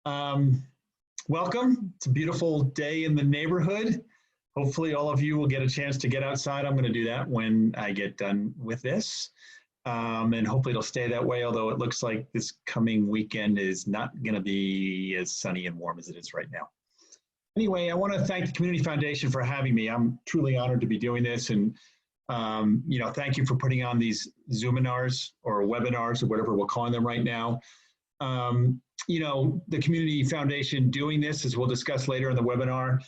Welcome. It's a beautiful day in the neighborhood. Hopefully all of you will get a chance to get outside. I'm going to do that when I get done with this. And hopefully it'll stay that way, although it looks like this coming weekend is not going to be as sunny and warm as it is right now. Anyway, I want to thank the Community Foundation for having me. I'm truly honored to be doing this, and thank you for putting on these Zoominars or webinars or whatever we're calling them right now. The Community Foundation doing this, as we'll discuss later in the webinar,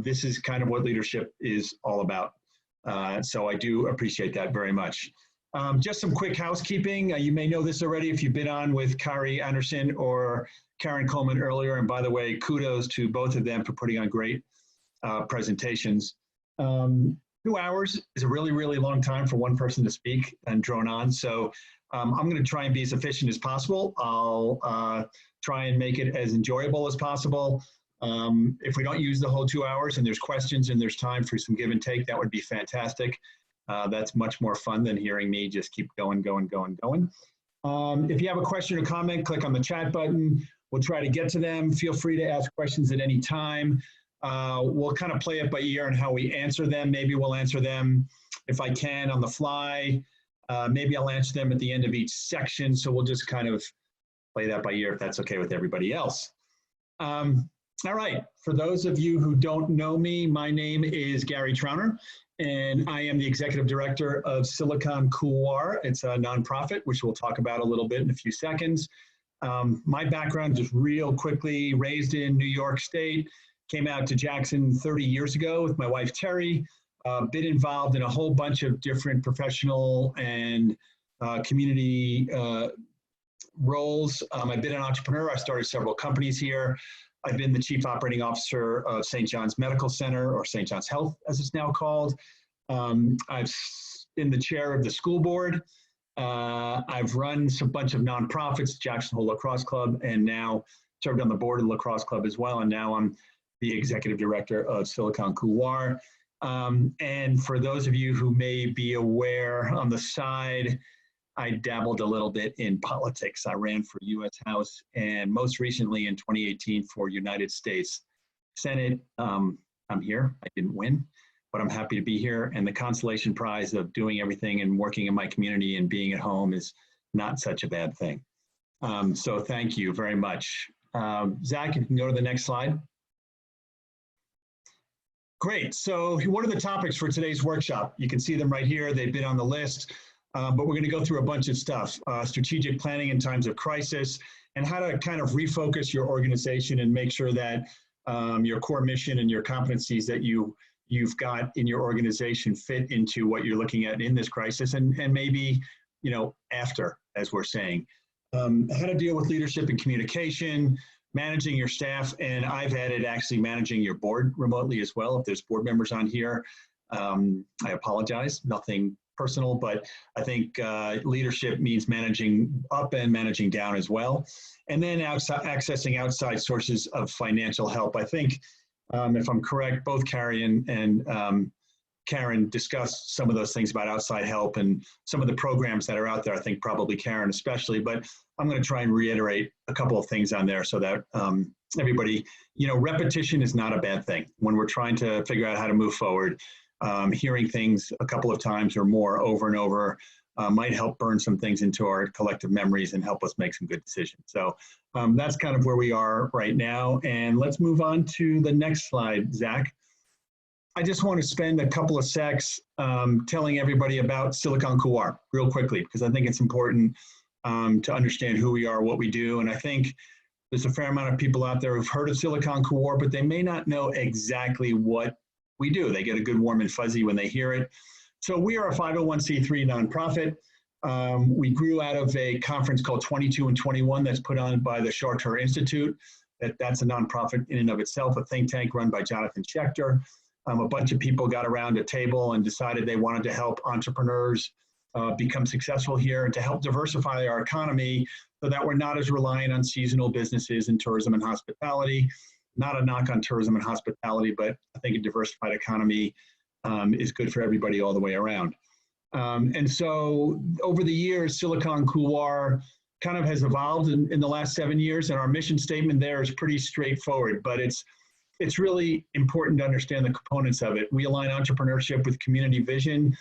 this is kind of what leadership is all about. So I do appreciate that very much. Just some quick housekeeping. You may know this already if you've been on with Kari Anderson or Karen Coleman earlier. And by the way, kudos to both of them for putting on great presentations. 2 hours is a really, really long time for one person to speak and drone on. So I'm going to try and be as efficient as possible. I'll try and make it as enjoyable as possible. If we don't use the whole 2 hours and there's questions and there's time for some give and take, that would be fantastic. That's much more fun than hearing me just keep going. If you have a question or comment, click on the chat button. We'll try to get to them. Feel free to ask questions at any time. We'll kind of play it by ear on how we answer them. Maybe we'll answer them, if I can, on the fly. Maybe I'll answer them at the end of each section. So we'll just kind of play that by ear if that's okay with everybody else. All right, for those of you who don't know me, my name is Gary Trauner, and I am the Executive Director of Silicon Couloir. It's a nonprofit, which we'll talk about a little bit in a few seconds. My background, just real quickly, raised in New York State, came out to Jackson 30 years ago with my wife, Terry, been involved in a whole bunch of different professional and community roles. I've been an entrepreneur. I started several companies here. I've been the Chief Operating Officer of St. John's Medical Center, or St. John's Health, as it's now called. I've been the chair of the school board. I've run a bunch of nonprofits, Jackson Hole Lacrosse Club, and now served on the board of the Lacrosse Club as well. And now I'm the Executive Director of Silicon Couloir. And for those of you who may be aware, on the side, I dabbled a little bit in politics. I ran for U.S. House and most recently in 2018 for United States Senate. I'm here. I didn't win, but I'm happy to be here. And the consolation prize of doing everything and working in my community and being at home is not such a bad thing. So thank you very much. Zach, if you can go to the next slide. Great. So what are the topics for today's workshop? You can see them right here. They've been on the list. But we're going to go through a bunch of stuff, strategic planning in times of crisis, and how to kind of refocus your organization and make sure that your core mission and your competencies that you've got in your organization fit into what you're looking at in this crisis and maybe, after, as we're saying. How to deal with leadership and communication, managing your staff, and I've added actually managing your board remotely as well. If there's board members on here, I apologize, nothing personal, but I think leadership means managing up and managing down as well. And then accessing outside sources of financial help. I think, if I'm correct, both Carrie and Karen discussed some of those things about outside help and some of the programs that are out there. I think probably Karen especially, but I'm going to try and reiterate a couple of things on there so that everybody, repetition is not a bad thing. When we're trying to figure out how to move forward, hearing things a couple of times or more over and over might help burn some things into our collective memories and help us make some good decisions. So that's kind of where we are right now. And let's move on to the next slide, Zach. I just want to spend a couple of secs telling everybody about Silicon Couloir real quickly, because I think it's important to understand who we are, what we do. And I think there's a fair amount of people out there who've heard of Silicon Couloir, but they may not know exactly what we do. They get a good warm and fuzzy when they hear it. So we are a 501c3 nonprofit. We grew out of a conference called 22 and 21 that's put on by the Charter Institute. That's a nonprofit in and of itself, a think tank run by Jonathan Schechter. A bunch of people got around a table and decided they wanted to help entrepreneurs become successful here and to help diversify our economy so that we're not as reliant on seasonal businesses in tourism and hospitality. Not a knock on tourism and hospitality, but I think a diversified economy is good for everybody all the way around. And so over the years, Silicon Couloir kind of has evolved in the last 7 years, and our mission statement there is pretty straightforward, but it's really important to understand the components of it. We align entrepreneurship with community vision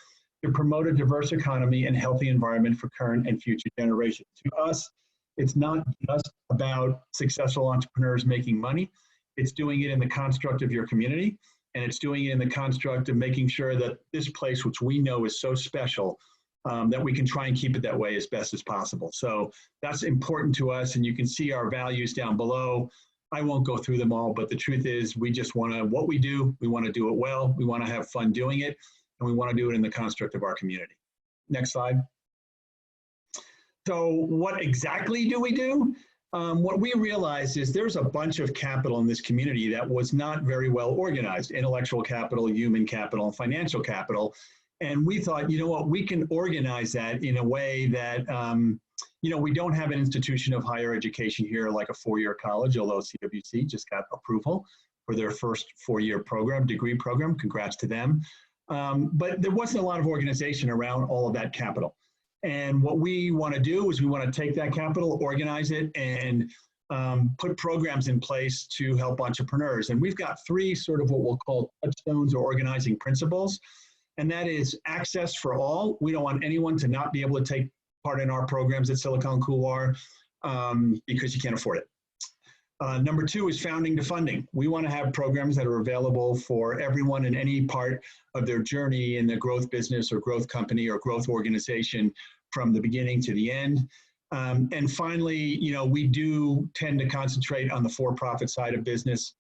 to promote a diverse economy and healthy environment for current and future generations. To us, it's not just about successful entrepreneurs making money. It's doing it in the construct of your community, and it's doing it in the construct of making sure that this place, which we know is so special, that we can try and keep it that way as best as possible. So that's important to us, and you can see our values down below. I won't go through them all, but the truth is we just want to, what we do, we want to do it well, we want to have fun doing it, and we want to do it in the construct of our community. Next slide. So what exactly do we do? What we realized is there's a bunch of capital in this community that was not very well organized: intellectual capital, human capital, and financial capital. And we thought, you know what, we can organize that in a way that, you know, we don't have an institution of higher education here like a four-year college, although CWC just got approval for their first four-year program, degree program. Congrats to them. But there wasn't a lot of organization around all of that capital. And what we want to do is we want to take that capital, organize it, and put programs in place to help entrepreneurs. And we've got three sort of what we'll call touchstones or organizing principles. And that is access for all. We don't want anyone to not be able to take part in our programs at Silicon Couloir because you can't afford it. Number two is founding to funding. We want to have programs that are available for everyone in any part of their journey in the growth business or growth company or growth organization from the beginning to the end. And finally, you know, we do tend to concentrate on the for-profit side of business,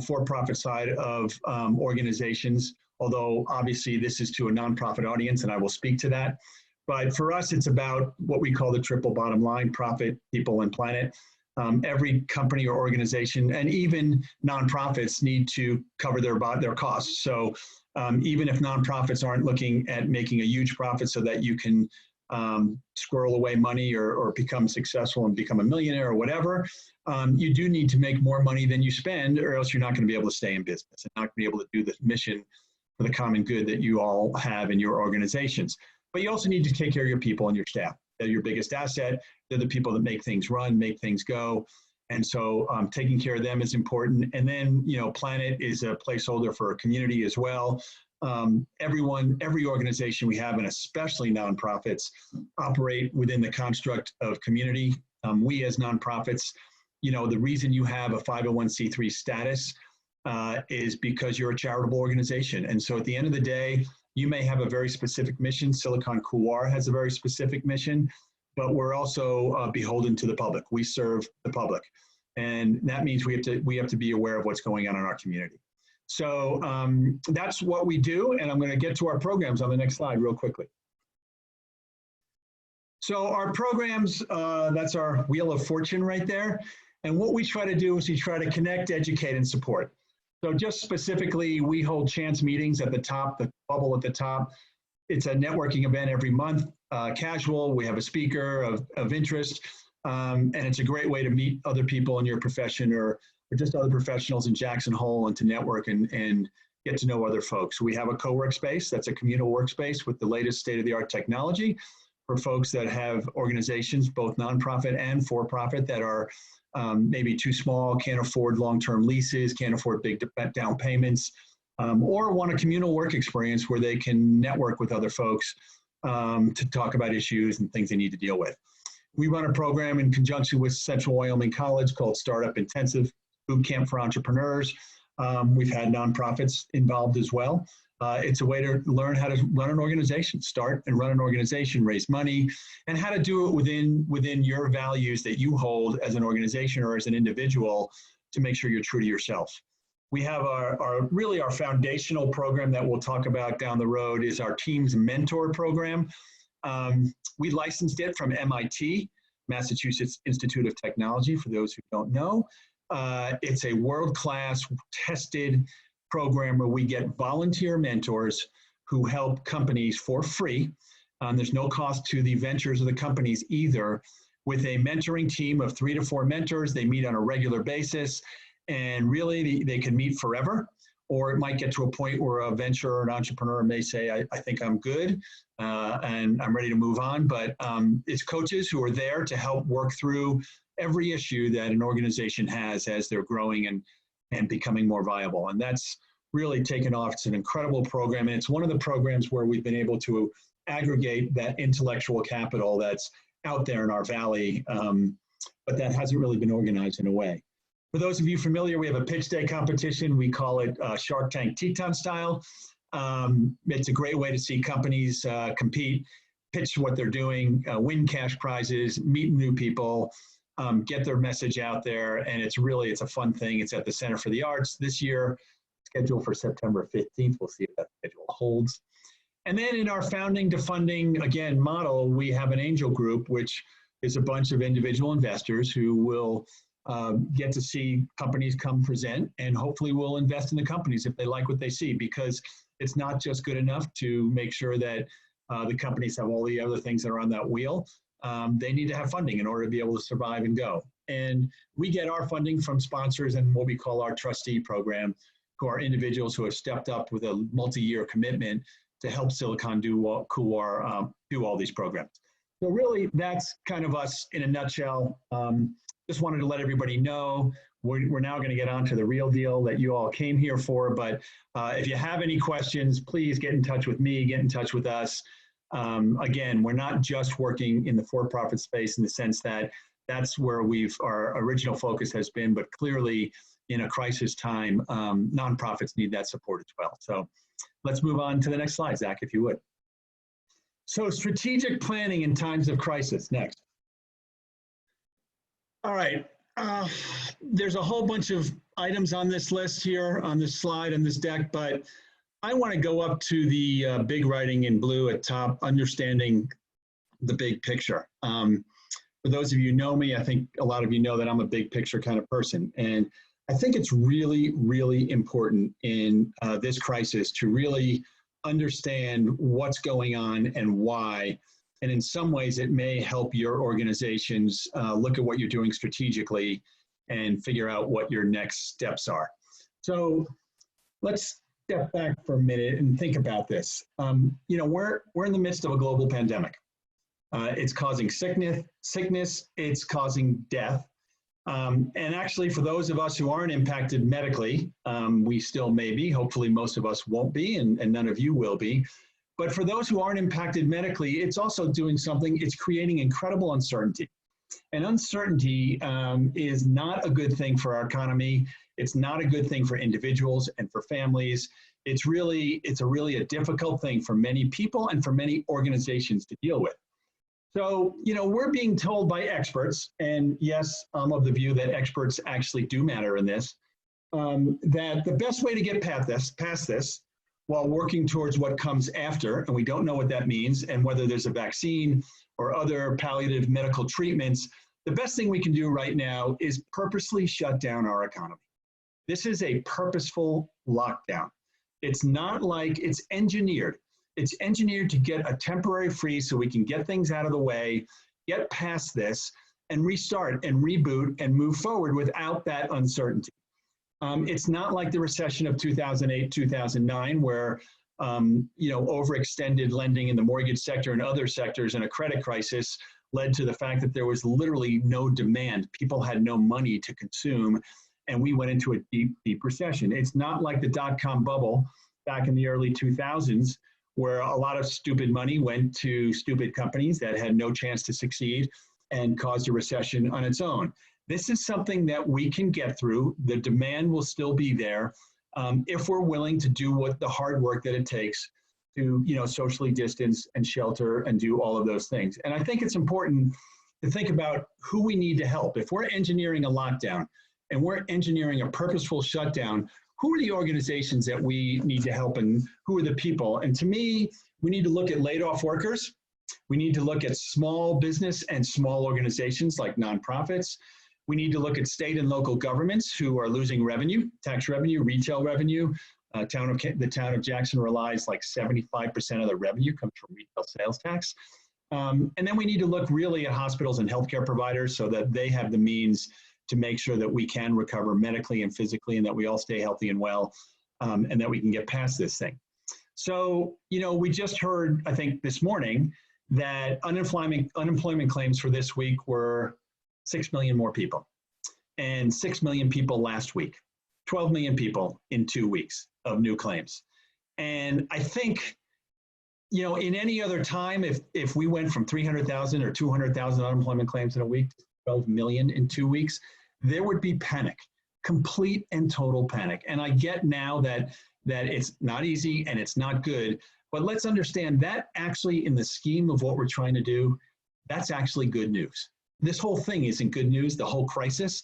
for-profit side of organizations, although obviously this is to a nonprofit audience and I will speak to that. But for us, it's about what we call the triple bottom line: profit, people, and planet. Every company or organization, and even nonprofits, need to cover their costs. So even if nonprofits aren't looking at making a huge profit so that you can squirrel away money or become successful and become a millionaire or whatever, you do need to make more money than you spend, or else you're not going to be able to stay in business and not going to be able to do the mission for the common good that you all have in your organizations. But you also need to take care of your people and your staff. They're your biggest asset. They're the people that make things run, make things go. And so taking care of them is important. And then, you know, planet is a placeholder for a community as well. Every organization we have, and especially nonprofits, operate within the construct of community. We as nonprofits, you know, the reason you have a 501c3 status is because you're a charitable organization. And so at the end of the day, you may have a very specific mission. Silicon Couloir has a very specific mission, but we're also beholden to the public. We serve the public. And that means we have to be aware of what's going on in our community. So that's what we do. And I'm going to get to our programs on the next slide real quickly. So our programs, that's our wheel of fortune right there. And what we try to do is we try to connect, educate, and support. So just specifically, we hold chance meetings at the top, the bubble at the top. It's a networking event every month, casual. We have a speaker of interest, and it's a great way to meet other people in your profession or just other professionals in Jackson Hole, and to network and get to know other folks. We have a co-work space. That's a communal workspace with the latest state-of-the-art technology for folks that have organizations, both nonprofit and for-profit, that are maybe too small, can't afford long-term leases, can't afford big down payments, or want a communal work experience where they can network with other folks to talk about issues and things they need to deal with. We run a program in conjunction with Central Wyoming College called Startup Intensive Boot Camp for Entrepreneurs. We've had nonprofits involved as well. It's a way to learn how to run an organization, start and run an organization, raise money, and how to do it within your values that you hold as an organization or as an individual to make sure you're true to yourself. We have our foundational program that we'll talk about down the road is our Teams Mentor program. We licensed it from MIT, Massachusetts Institute of Technology, for those who don't know. It's a world-class, tested program where we get volunteer mentors who help companies for free. There's no cost to the ventures of the companies either. With a mentoring team of 3 to 4 mentors, they meet on a regular basis, and really they can meet forever, or it might get to a point where a venture or an entrepreneur may say, I think I'm good and I'm ready to move on. But it's coaches who are there to help work through every issue that an organization has as they're growing and becoming more viable. And that's really taken off. It's an incredible program. And it's one of the programs where we've been able to aggregate that intellectual capital that's out there in our valley, but that hasn't really been organized in a way. For those of you familiar, we have a pitch day competition. We call it Shark Tank Teton style. It's a great way to see companies compete, pitch what they're doing, win cash prizes, meet new people, get their message out there. And it's a fun thing. It's at the Center for the Arts this year, scheduled for September 15th. We'll see if that schedule holds. And then in our founding to funding, again, model, we have an angel group, which is a bunch of individual investors who will get to see companies come present, and hopefully will invest in the companies if they like what they see, because it's not just good enough to make sure that the companies have all the other things that are on that wheel. They need to have funding in order to be able to survive and go. And we get our funding from sponsors and what we call our trustee program, who are individuals who have stepped up with a multi-year commitment to help Silicon Couloir do all these programs. So really, that's kind of us in a nutshell. Just wanted to let everybody know we're now going to get on to the real deal that you all came here for. But if you have any questions, please get in touch with me, get in touch with us. Again, we're not just working in the for-profit space in the sense that that's where our original focus has been, but clearly in a crisis time, nonprofits need that support as well. So let's move on to the next slide, Zach, if you would. So strategic planning in times of crisis, next. All right, there's a whole bunch of items on this list here, on this slide, on this deck, but I want to go up to the big writing in blue at top, understanding the big picture. For those of you who know me, I think a lot of you know that I'm a big picture kind of person. And I think it's really, really important in this crisis to really understand what's going on and why. And in some ways, it may help your organizations look at what you're doing strategically and figure out what your next steps are. So let's step back for a minute and think about this. You know, we're in the midst of a global pandemic. It's causing sickness, it's causing death. And actually, for those of us who aren't impacted medically, we still may be. Hopefully, most of us won't be, and none of you will be. But for those who aren't impacted medically, it's also doing something. It's creating incredible uncertainty. And uncertainty is not a good thing for our economy. It's not a good thing for individuals and for families. It's a really difficult thing for many people and for many organizations to deal with. So, you know, we're being told by experts, and yes, I'm of the view that experts actually do matter in this, that the best way to get past this, while working towards what comes after, and we don't know what that means, and whether there's a vaccine or other palliative medical treatments, the best thing we can do right now is purposely shut down our economy. This is a purposeful lockdown. It's not like it's engineered. It's engineered to get a temporary freeze so we can get things out of the way, get past this, and restart and reboot and move forward without that uncertainty. It's not like the recession of 2008, 2009, where you know, overextended lending in the mortgage sector and other sectors and a credit crisis led to the fact that there was literally no demand. People had no money to consume, and we went into a deep, deep recession. It's not like the dot-com bubble back in the early 2000s, where a lot of stupid money went to stupid companies that had no chance to succeed and caused a recession on its own. This is something that we can get through. The demand will still be there if we're willing to do the hard work that it takes to, you know, socially distance and shelter and do all of those things. And I think it's important to think about who we need to help. If we're engineering a lockdown and we're engineering a purposeful shutdown, who are the organizations that we need to help, and who are the people? And to me, we need to look at laid off workers. We need to look at small business and small organizations like nonprofits. We need to look at state and local governments who are losing revenue, tax revenue, retail revenue. The town of Jackson relies like 75% of the revenue comes from retail sales tax. And then we need to look really at hospitals and healthcare providers so that they have the means to make sure that we can recover medically and physically and that we all stay healthy and well. and that we can get past this thing. So, we just heard, I think this morning, that unemployment claims for this week were 6 million more people, and 6 million people last week, 12 million people in 2 weeks of new claims. And I think, in any other time, if we went from 300,000 or 200,000 unemployment claims in a week to 12 million in 2 weeks, there would be panic, complete and total panic. And I get now that it's not easy and it's not good, but let's understand that actually in the scheme of what we're trying to do, that's actually good news. This whole thing isn't good news, the whole crisis,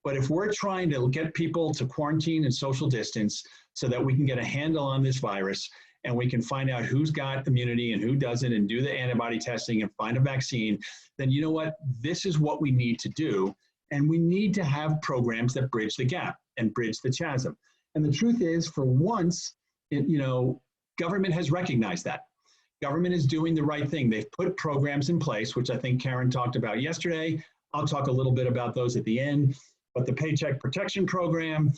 but if we're trying to get people to quarantine and social distance so that we can get a handle on this virus and we can find out who's got immunity and who doesn't and do the antibody testing and find a vaccine, then you know what? This is what we need to do. And we need to have programs that bridge the gap and bridge the chasm. And the truth is, for once, government has recognized that. Government is doing the right thing. They've put programs in place, which I think Karen talked about yesterday. I'll talk a little bit about those at the end. But the Paycheck Protection Program,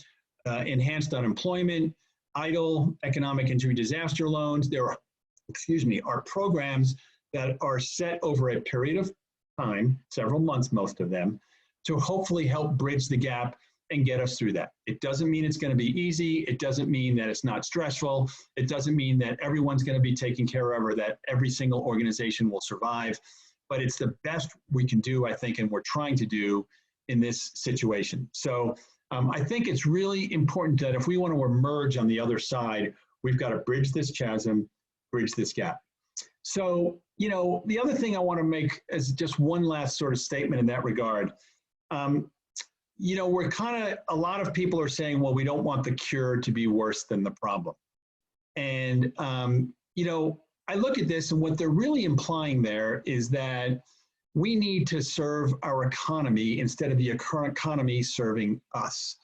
enhanced unemployment, EIDL, economic injury disaster loans, there are programs that are set over a period of time, several months, most of them, to hopefully help bridge the gap and get us through that. It doesn't mean it's going to be easy. It doesn't mean that it's not stressful. It doesn't mean that everyone's going to be taken care of or that every single organization will survive. But it's the best we can do, I think, and we're trying to do in this situation. So I think it's really important that if we want to emerge on the other side, we've got to bridge this chasm, bridge this gap. So, the other thing I want to make as just one last sort of statement in that regard, we're a lot of people are saying, well, we don't want the cure to be worse than the problem. And, I look at this and what they're really implying there is that we need to serve our economy instead of the current economy serving us.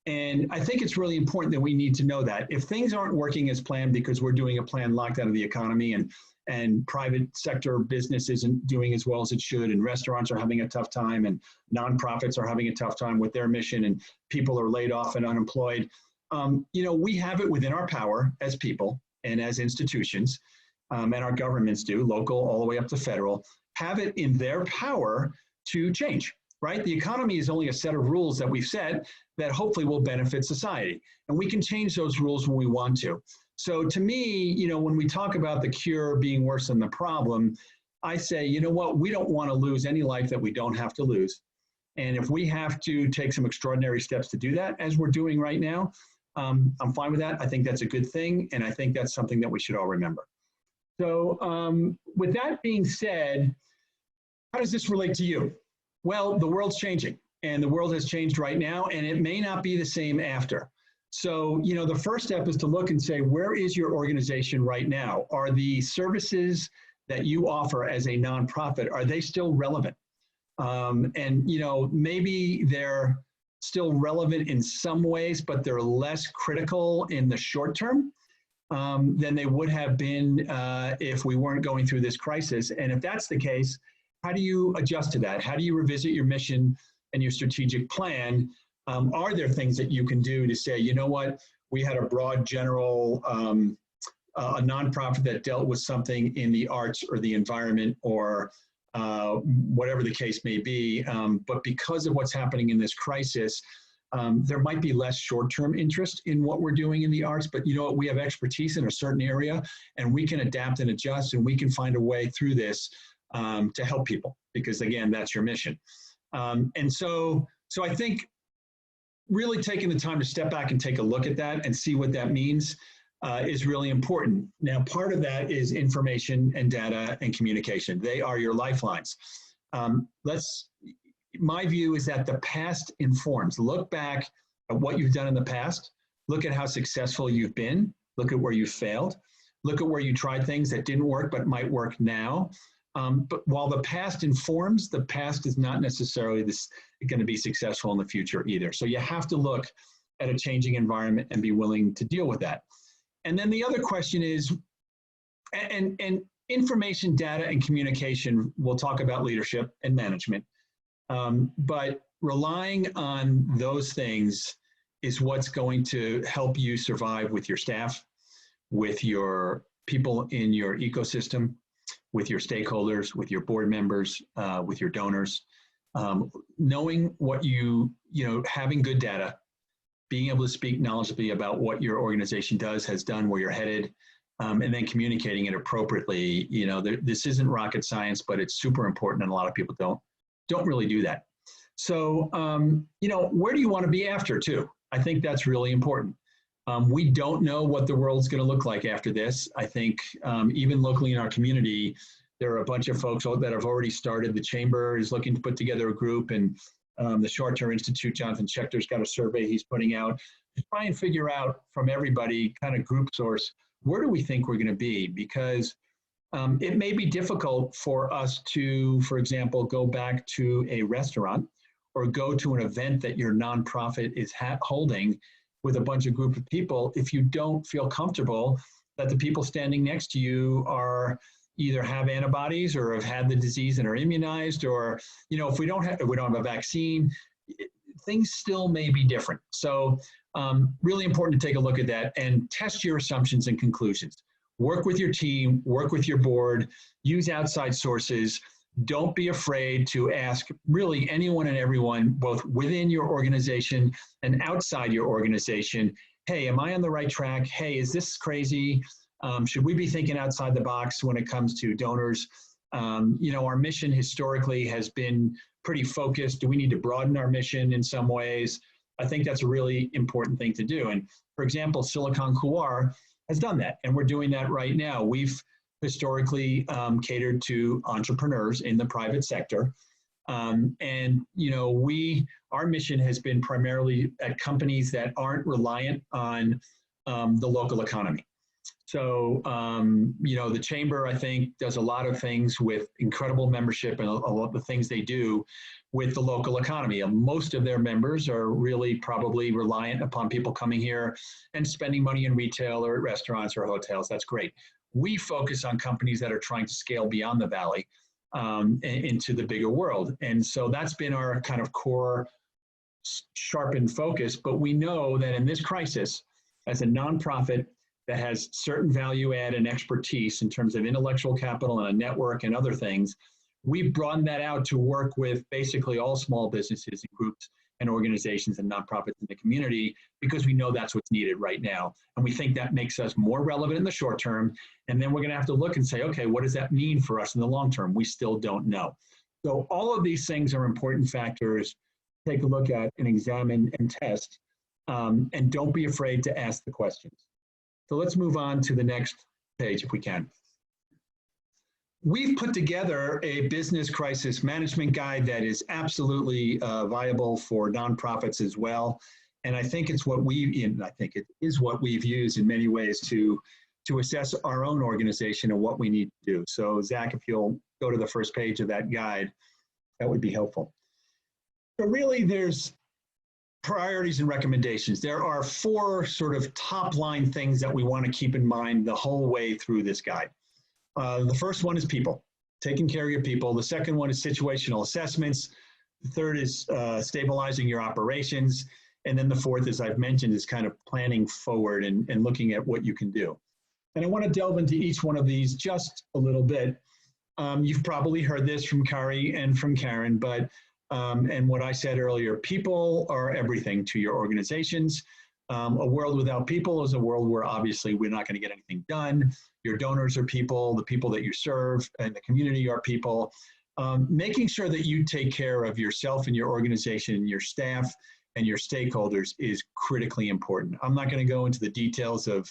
And I think it's really important that we need to know that. If things aren't working as planned because we're doing a planned lockdown of the economy and private sector business isn't doing as well as it should, and restaurants are having a tough time, and nonprofits are having a tough time with their mission, and people are laid off and unemployed, we have it within our power as people and as institutions, and our governments do, local all the way up to federal, have it in their power to change, right? The economy is only a set of rules that we've set that hopefully will benefit society. And we can change those rules when we want to. So to me, when we talk about the cure being worse than the problem, I say, you know what, we don't want to lose any life that we don't have to lose. And if we have to take some extraordinary steps to do that, as we're doing right now, I'm fine with that. I think that's a good thing. And I think that's something that we should all remember. So with that being said, how does this relate to you? Well, the world's changing, and the world has changed right now, and it may not be the same after. So, the first step is to look and say, where is your organization right now? Are the services that you offer as a nonprofit, are they still relevant? And, maybe they're still relevant in some ways, but they're less critical in the short term than they would have been if we weren't going through this crisis. And if that's the case, how do you adjust to that? How do you revisit your mission and your strategic plan? Are there things that you can do to say, you know what, we had a broad general, a nonprofit that dealt with something in the arts or the environment or whatever the case may be, but because of what's happening in this crisis, there might be less short-term interest in what we're doing in the arts, but you know what, we have expertise in a certain area and we can adapt and adjust and we can find a way through this to help people, because again, that's your mission. And so I think really taking the time to step back and take a look at that and see what that means is really important. Now, part of that is information and data and communication. They are your lifelines. My view is that the past informs. Look back at what you've done in the past. Look at how successful you've been. Look at where you failed. Look at where you tried things that didn't work but might work now. But while the past informs, the past is not necessarily going to be successful in the future either. So you have to look at a changing environment and be willing to deal with that. And then the other question is, and information, data, and communication, we'll talk about leadership and management, but relying on those things is what's going to help you survive with your staff, with your people in your ecosystem, with your stakeholders, with your board members, with your donors. Knowing what having good data, being able to speak knowledgeably about what your organization has done, where you're headed, and then communicating it appropriately. This isn't rocket science, but it's super important, and a lot of people don't really do that. So, where do you want to be after too? I think that's really important. We don't know what the world's going to look like after this. I think even locally in our community, there are a bunch of folks that have already started. The Chamber is looking to put together a group, and the Short-Term Institute, Jonathan Schechter's got a survey he's putting out to try and figure out from everybody, kind of group source, where do we think we're going to be? Because it may be difficult for us to, for example, go back to a restaurant or go to an event that your nonprofit is holding with a bunch of group of people if you don't feel comfortable that the people standing next to you are either have antibodies or have had the disease and are immunized, or if we don't have a vaccine, things still may be different. So really important to take a look at that and test your assumptions and conclusions. Work with your team, work with your board, use outside sources. Don't be afraid to ask really anyone and everyone, both within your organization and outside your organization, hey, am I on the right track? Hey, is this crazy? Should we be thinking outside the box when it comes to donors? Our mission historically has been pretty focused. Do we need to broaden our mission in some ways? I think that's a really important thing to do. And for example, Silicon Couloir has done that, and we're doing that right now. We've historically catered to entrepreneurs in the private sector. Our mission has been primarily at companies that aren't reliant on the local economy. So, the Chamber, I think, does a lot of things with incredible membership and a lot of the things they do with the local economy. Most of their members are really probably reliant upon people coming here and spending money in retail or at restaurants or hotels. That's great. We focus on companies that are trying to scale beyond the valley into the bigger world. And so that's been our kind of core sharpened focus. But we know that in this crisis, as a nonprofit that has certain value add and expertise in terms of intellectual capital and a network and other things, we've broadened that out to work with basically all small businesses and groups and organizations and nonprofits in the community, because we know that's what's needed right now. And we think that makes us more relevant in the short term. And then we're going to have to look and say, okay, what does that mean for us in the long term? We still don't know. So all of these things are important factors to take a look at and examine and test. And don't be afraid to ask the questions. So let's move on to the next page if we can. We've put together a business crisis management guide that is absolutely viable for nonprofits as well. And I think it is what we've used in many ways to assess our own organization and what we need to do. So Zach, if you'll go to the first page of that guide, that would be helpful. So really there's priorities and recommendations. There are 4 sort of top line things that we want to keep in mind the whole way through this guide. The first one is people, taking care of your people. The second one is situational assessments. The third is stabilizing your operations. And then the fourth, as I've mentioned, is kind of planning forward and looking at what you can do. And I want to delve into each one of these just a little bit. You've probably heard this from Kari and from Karen, but and what I said earlier, people are everything to your organizations. A world without people is a world where obviously we're not going to get anything done. Your donors are people, the people that you serve and the community are people. Making sure that you take care of yourself and your organization and your staff and your stakeholders is critically important. I'm not going to go into the details of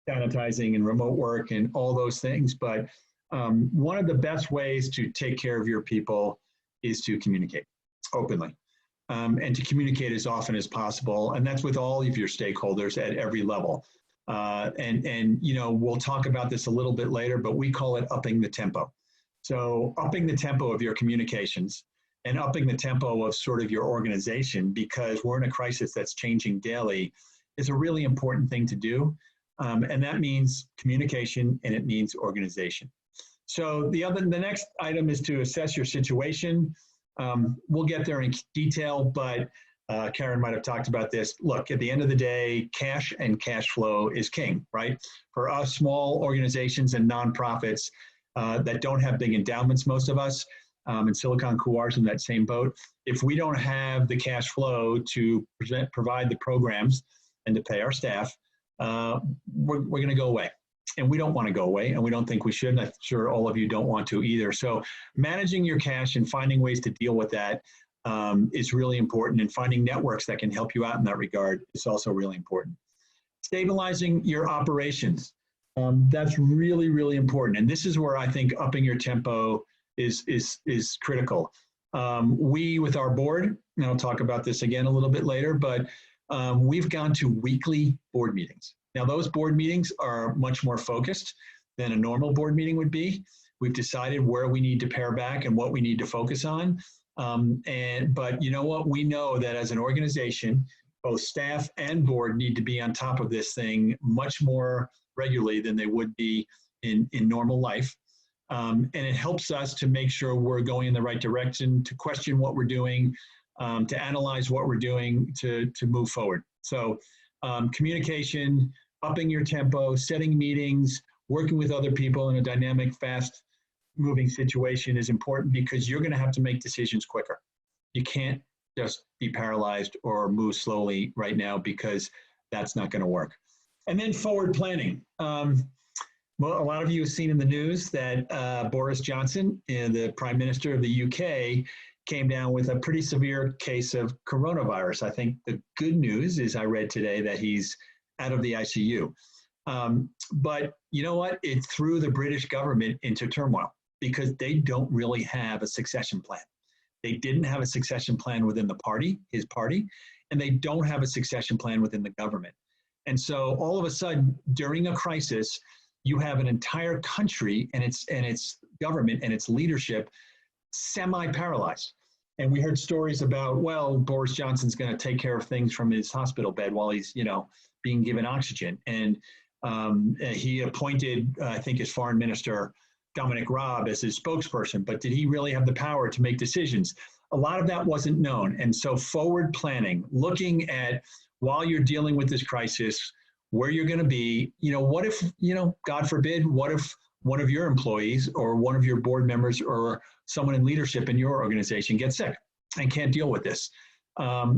sanitizing and remote work and all those things, but one of the best ways to take care of your people is to communicate openly. And to communicate as often as possible. And that's with all of your stakeholders at every level. We'll talk about this a little bit later, but we call it upping the tempo. So upping the tempo of your communications and upping the tempo of sort of your organization, because we're in a crisis that's changing daily, is a really important thing to do. And that means communication and it means organization. So the next item is to assess your situation. We'll get there in detail, but Karen might have talked about this. Look, at the end of the day, cash and cash flow is king, right? For us, small organizations and nonprofits that don't have big endowments, most of us, and Silicon Couloir is in that same boat. If we don't have the cash flow to provide the programs and to pay our staff, we're going to go away. And we don't want to go away, and we don't think we should, and I'm sure all of you don't want to either. So managing your cash and finding ways to deal with that is really important, and finding networks that can help you out in that regard is also really important. Stabilizing your operations, that's really, really important. And this is where I think upping your tempo is critical. We, with our board, and I'll talk about this again a little bit later, but we've gone to weekly board meetings. Now, those board meetings are much more focused than a normal board meeting would be. We've decided where we need to pare back and what we need to focus on. But you know what? We know that as an organization, both staff and board need to be on top of this thing much more regularly than they would be in normal life. And it helps us to make sure we're going in the right direction, to question what we're doing, to analyze what we're doing, to move forward. So communication, upping your tempo, setting meetings, working with other people in a dynamic, fast-moving situation is important, because you're going to have to make decisions quicker. You can't just be paralyzed or move slowly right now, because that's not going to work. And then forward planning. Well, a lot of you have seen in the news that Boris Johnson, the Prime Minister of the UK, came down with a pretty severe case of coronavirus. I think the good news is I read today that he's out of the ICU. But you know what? It threw the British government into turmoil, because they don't really have a succession plan. They didn't have a succession plan within the party, his party, and they don't have a succession plan within the government. And so all of a sudden, during a crisis, you have an entire country and its government and its leadership semi-paralyzed. And we heard stories about, well, Boris Johnson's going to take care of things from his hospital bed while he's, being given oxygen. And he appointed, I think, his foreign minister, Dominic Raab, as his spokesperson. But did he really have the power to make decisions? A lot of that wasn't known. And so forward planning, looking at, while you're dealing with this crisis, where you're going to be, what if, God forbid, what if one of your employees or one of your board members or someone in leadership in your organization gets sick and can't deal with this?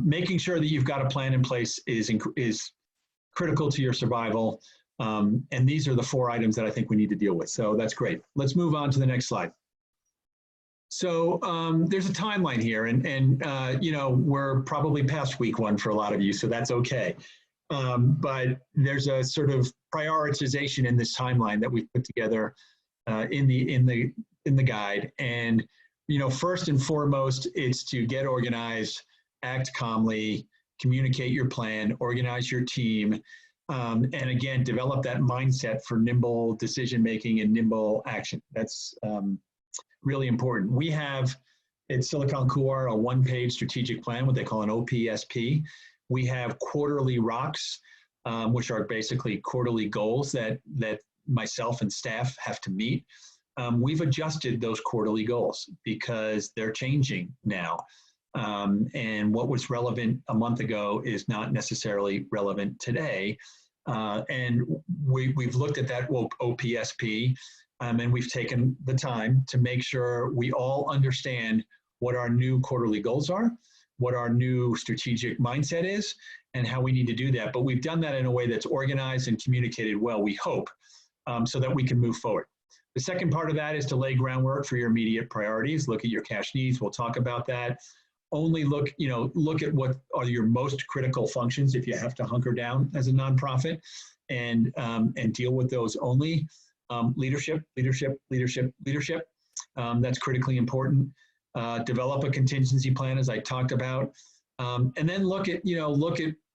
Making sure that you've got a plan in place is critical to your survival. And these are the 4 items that I think we need to deal with. So that's great. Let's move on to the next slide. So there's a timeline here, and we're probably past week 1 for a lot of you, so that's okay. But there's a sort of prioritization in this timeline that we've put together in the guide. And first and foremost, it's to get organized, act calmly, communicate your plan, organize your team, and again, develop that mindset for nimble decision making and nimble action. That's really important. We have at Silicon Couloir a 1-page strategic plan, what they call an OPSP. We have quarterly rocks, which are basically quarterly goals that myself and staff have to meet. We've adjusted those quarterly goals because they're changing now. And what was relevant a month ago is not necessarily relevant today. And we've looked at that OPSP, and we've taken the time to make sure we all understand what our new quarterly goals are, what our new strategic mindset is, and how we need to do that. But we've done that in a way that's organized and communicated well, we hope, so that we can move forward. The second part of that is to lay groundwork for your immediate priorities. Look at your cash needs. We'll talk about that. Only look at what are your most critical functions if you have to hunker down as a nonprofit, and deal with those only. Leadership. That's critically important. Develop a contingency plan, as I talked about, and then look at,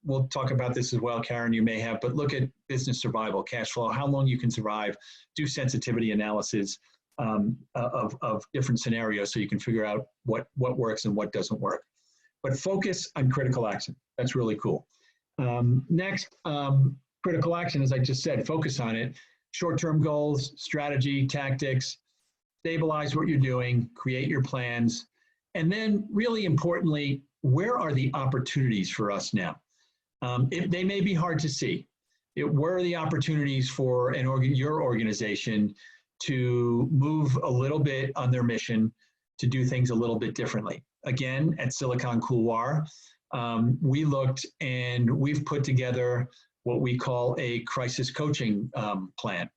we'll talk about this as well, Karen, you may have, but look at business survival, cash flow, how long you can survive, do sensitivity analysis of different scenarios so you can figure out what works and what doesn't work. But focus on critical action. That's really cool. Next, critical action, as I just said, focus on it. Short-term goals, strategy, tactics, stabilize what you're doing, create your plans, and then really importantly, where are the opportunities for us now? They may be hard to see. Where are the opportunities for your organization to move a little bit on their mission, to do things a little bit differently? Again, at Silicon Couloir, we looked and we've put together what we call a crisis coaching plan.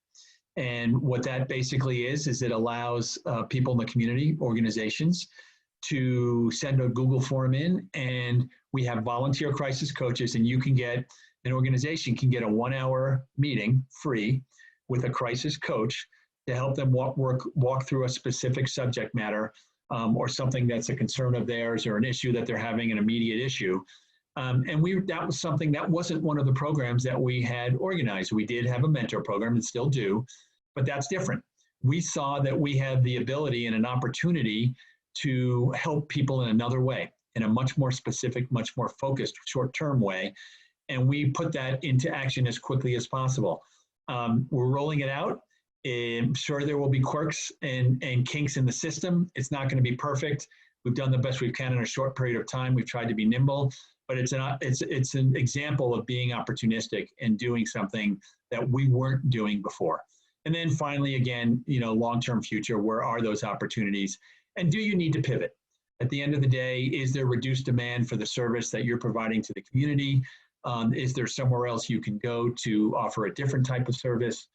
And what that basically is it allows people in the community, organizations, to send a Google form in, and we have volunteer crisis coaches, and an organization can get a 1-hour meeting free with a crisis coach to help them walk through a specific subject matter or something that's a concern of theirs or an issue that they're having, an immediate issue. And that was something that wasn't one of the programs that we had organized. We did have a mentor program and still do, but that's different. We saw that we had the ability and an opportunity to help people in another way, in a much more specific, much more focused, short-term way. And we put that into action as quickly as possible. We're rolling it out. I'm sure there will be quirks and kinks in the system. It's not going to be perfect. We've done the best we can in a short period of time. We've tried to be nimble, but it's an example of being opportunistic and doing something that we weren't doing before. And then finally, again, long-term future, where are those opportunities? And do you need to pivot? At the end of the day, is there reduced demand for the service that you're providing to the community? Is there somewhere else you can go to offer a different type of service?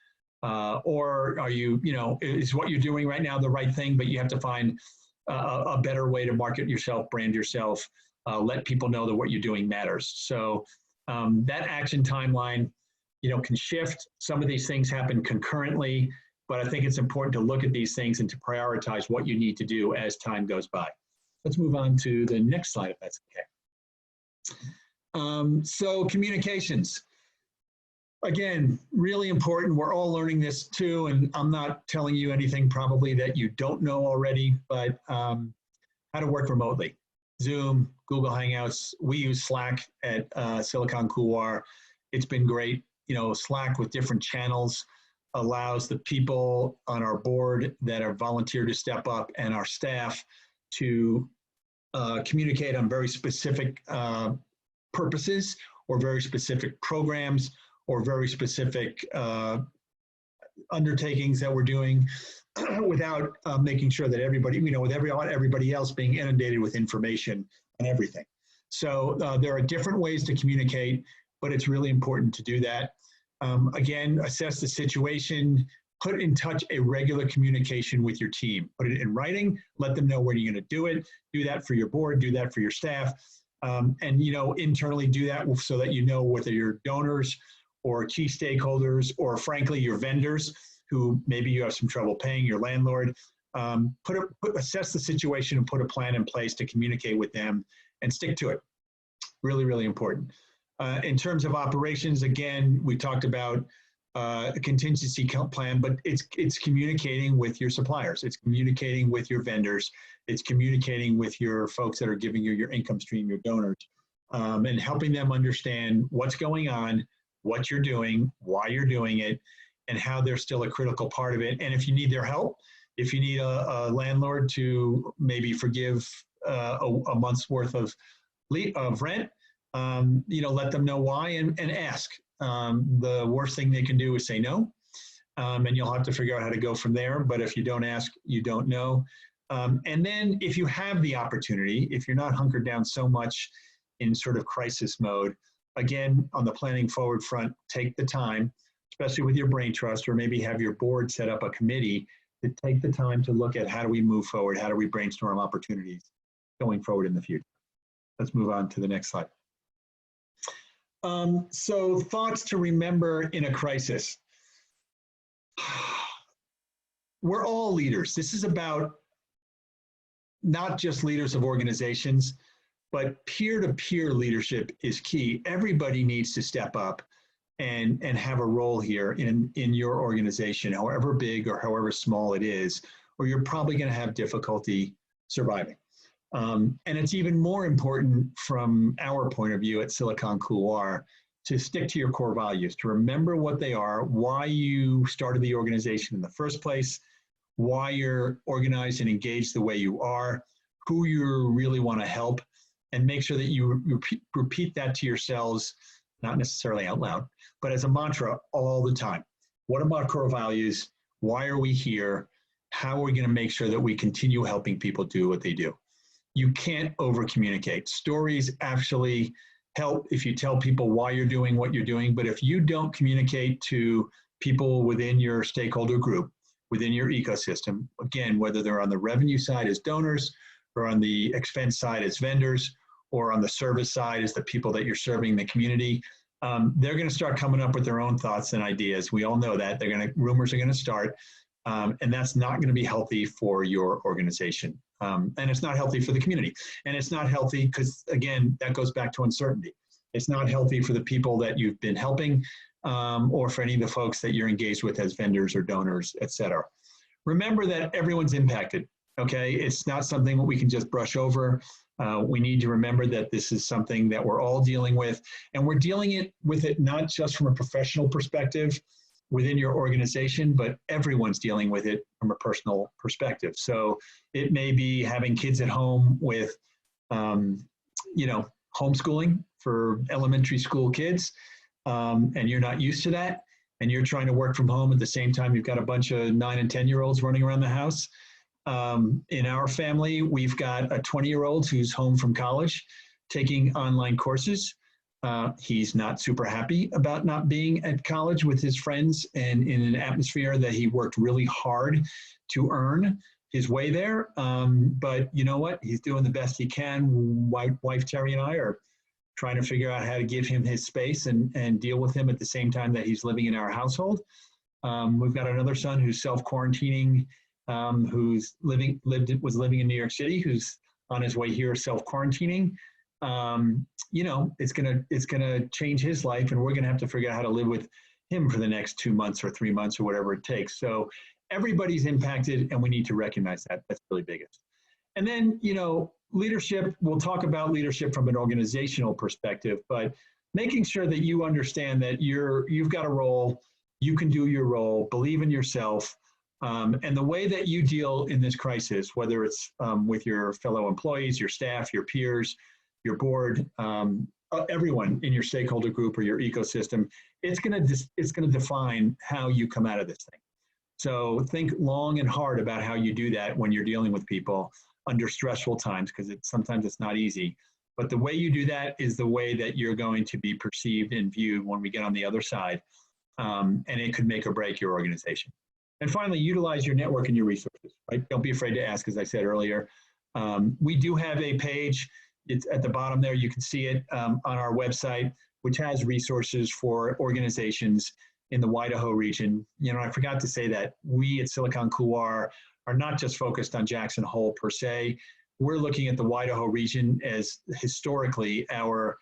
Or are you, is what you're doing right now the right thing, but you have to find a better way to market yourself, brand yourself, let people know that what you're doing matters. So that action timeline, can shift. Some of these things happen concurrently, but I think it's important to look at these things and to prioritize what you need to do as time goes by. Let's move on to the next slide, if that's okay. So communications. Again, really important. We're all learning this too, and I'm not telling you anything probably that you don't know already, but how to work remotely. Zoom, Google Hangouts. We use Slack at Silicon Couloir. It's been great. Slack with different channels allows the people on our board that are volunteered to step up and our staff to communicate on very specific purposes or very specific programs or very specific undertakings that we're doing without making sure that everybody, with everybody else being inundated with information on everything. So there are different ways to communicate, but it's really important to do that. Again, assess the situation, put in touch a regular communication with your team. Put it in writing, let them know when you're going to do it. Do that for your board, do that for your staff, and internally do that so that whether your donors or key stakeholders or frankly your vendors who maybe you have some trouble paying, your landlord, assess the situation and put a plan in place to communicate with them and stick to it. Really, really important. In terms of operations, again, we talked about a contingency plan, but it's communicating with your suppliers. It's communicating with your vendors. It's communicating with your folks that are giving you your income stream, your donors, and helping them understand what's going on, what you're doing, why you're doing it, and how they're still a critical part of it. And if you need their help, if you need a landlord to maybe forgive a month's worth of rent, let them know why and ask. The worst thing they can do is say no, and you'll have to figure out how to go from there. But if you don't ask, you don't know. And then if you have the opportunity, if you're not hunkered down so much in sort of crisis mode, again, on the planning forward front, take the time, especially with your brain trust, or maybe have your board set up a committee to take the time to look at how do we move forward, how do we brainstorm opportunities going forward in the future. Let's move on to the next slide. So thoughts to remember in a crisis. We're all leaders. This is about not just leaders of organizations, but peer-to-peer leadership is key. Everybody needs to step up and have a role here in your organization, however big or however small it is, or you're probably going to have difficulty surviving. And it's even more important from our point of view at Silicon Couloir to stick to your core values, to remember what they are, why you started the organization in the first place, why you're organized and engaged the way you are, who you really want to help, and make sure that you repeat that to yourselves, not necessarily out loud, but as a mantra all the time. What are my core values? Why are we here? How are we going to make sure that we continue helping people do what they do? You can't over communicate. Stories actually help if you tell people why you're doing what you're doing, but if you don't communicate to people within your stakeholder group, within your ecosystem, again, whether they're on the revenue side as donors, or on the expense side as vendors, or on the service side as the people that you're serving in the community, they're going to start coming up with their own thoughts and ideas. We all know that. Rumors are going to start, and that's not going to be healthy for your organization. And it's not healthy for the community. And it's not healthy because, again, that goes back to uncertainty. It's not healthy for the people that you've been helping, or for any of the folks that you're engaged with as vendors or donors, et cetera. Remember that everyone's impacted, okay? It's not something that we can just brush over. We need to remember that this is something that we're all dealing with, and we're dealing with it not just from a professional perspective within your organization, but everyone's dealing with it from a personal perspective. So it may be having kids at home with, homeschooling for elementary school kids, and you're not used to that, and you're trying to work from home at the same time you've got a bunch of 9 and 10-year-olds running around the house. In our family, we've got a 20-year-old who's home from college taking online courses. He's not super happy about not being at college with his friends and in an atmosphere that he worked really hard to earn his way there. But you know what? He's doing the best he can. Wife Terry and I are trying to figure out how to give him his space and deal with him at the same time that he's living in our household. We've got another son who's self-quarantining, who's was living in New York City, who's on his way here self-quarantining. It's gonna change his life, and we're gonna have to figure out how to live with him for the next 2 months or 3 months or whatever it takes. So everybody's impacted, and we need to recognize that. That's really biggest. And then, leadership, we'll talk about leadership from an organizational perspective, but making sure that you understand that you've got a role, you can do your role, believe in yourself, and the way that you deal in this crisis, whether it's with your fellow employees, your staff, your peers, your board, everyone in your stakeholder group or your ecosystem, it's gonna define how you come out of this thing. So think long and hard about how you do that when you're dealing with people under stressful times, because sometimes it's not easy. But the way you do that is the way that you're going to be perceived and viewed when we get on the other side, and it could make or break your organization. And finally, utilize your network and your resources, right? Don't be afraid to ask, as I said earlier. We do have a page, it's at the bottom there, you can see it on our website, which has resources for organizations in the Idaho region. I forgot to say that we at Silicon Couloir are not just focused on Jackson Hole per se. We're looking at the Idaho region as historically our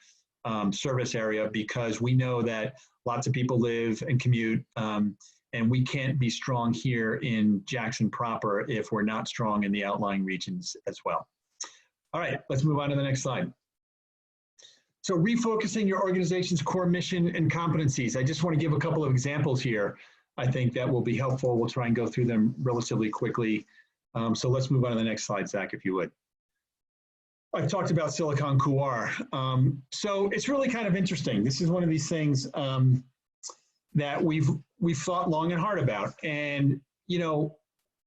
service area, because we know that lots of people live and commute, and we can't be strong here in Jackson proper if we're not strong in the outlying regions as well. All right, let's move on to the next slide. So refocusing your organization's core mission and competencies. I just want to give a couple of examples here. I think that will be helpful. We'll try and go through them relatively quickly. So let's move on to the next slide, Zach, if you would. I've talked about Silicon Couloir. So it's really kind of interesting. This is one of these things that we've thought long and hard about. And,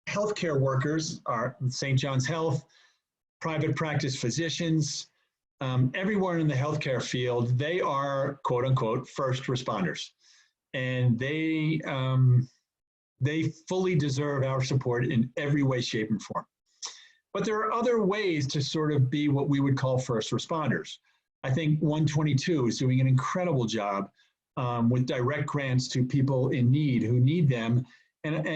healthcare workers are St. John's Health, private practice physicians, everyone in the healthcare field, they are quote unquote first responders. And they fully deserve our support in every way, shape, and form. But there are other ways to sort of be what we would call first responders. I think 122 is doing an incredible job with direct grants to people in need who need them. And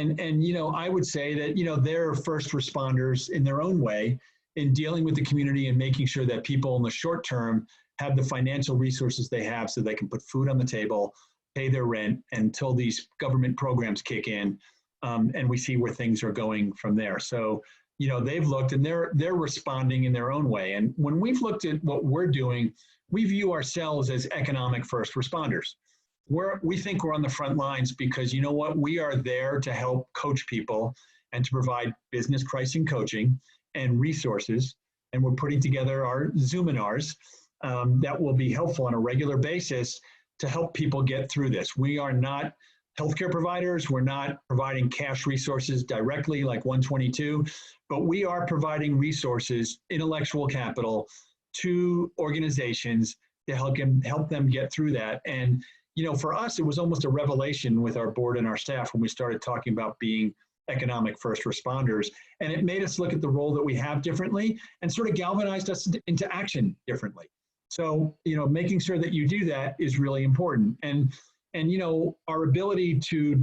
I would say that, they're first responders in their own way in dealing with the community and making sure that people in the short term have the financial resources they have so they can put food on the table, pay their rent until these government programs kick in, and we see where things are going from there. So, they've looked and they're responding in their own way. And when we've looked at what we're doing, we view ourselves as economic first responders. We think we're on the front lines because, you know what, we are there to help coach people and to provide business pricing coaching and resources and we're putting together our Zoominars that will be helpful on a regular basis to help people get through this. We are not healthcare providers. We're not providing cash resources directly like 122, but we are providing resources, intellectual capital, to organizations to help them get through that. And you know, for us, it was almost a revelation with our board and our staff when we started talking about being economic first responders. And it made us look at the role that we have differently and sort of galvanized us into action differently. So, you know, making sure that you do that is really important. And you know, our ability to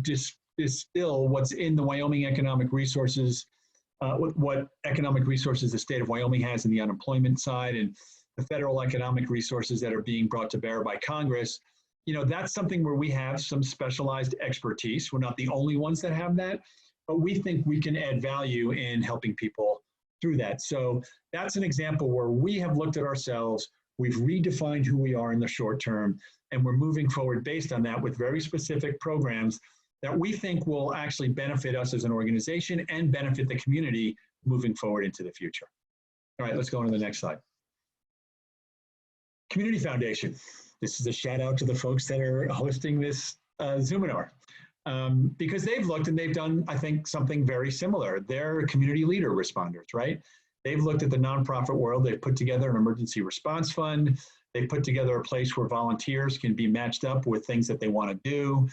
distill what's in the Wyoming economic resources, what economic resources the state of Wyoming has in the unemployment side and the federal economic resources that are being brought to bear by Congress, you know, that's something where we have some specialized expertise. We're not the only ones that have that, but we think we can add value in helping people through that. So that's an example where we have looked at ourselves, we've redefined who we are in the short term, and we're moving forward based on that with very specific programs that we think will actually benefit us as an organization and benefit the community moving forward into the future. All right, let's go on to the next slide. Community Foundation. This is a shout out to the folks that are hosting this Zoominar because they've looked and they've done, I think, something very similar. They're community leader responders, right? They've looked at the nonprofit world. They've put together an emergency response fund. They put together a place where volunteers can be matched up with things that they want to do.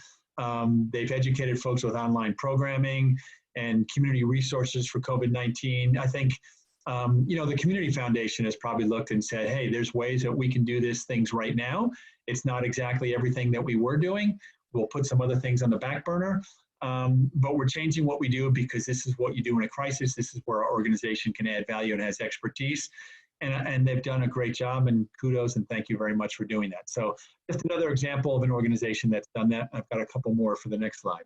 They've educated folks with online programming and community resources for COVID-19. I think, you know, the Community Foundation has probably looked and said, hey, there's ways that we can do these things right now. It's not exactly everything that we were doing. We'll put some other things on the back burner, but we're changing what we do because this is what you do in a crisis. This is where our organization can add value and has expertise. And they've done a great job, and kudos and thank you very much for doing that. So just another example of an organization that's done that. I've got a couple more for the next slide.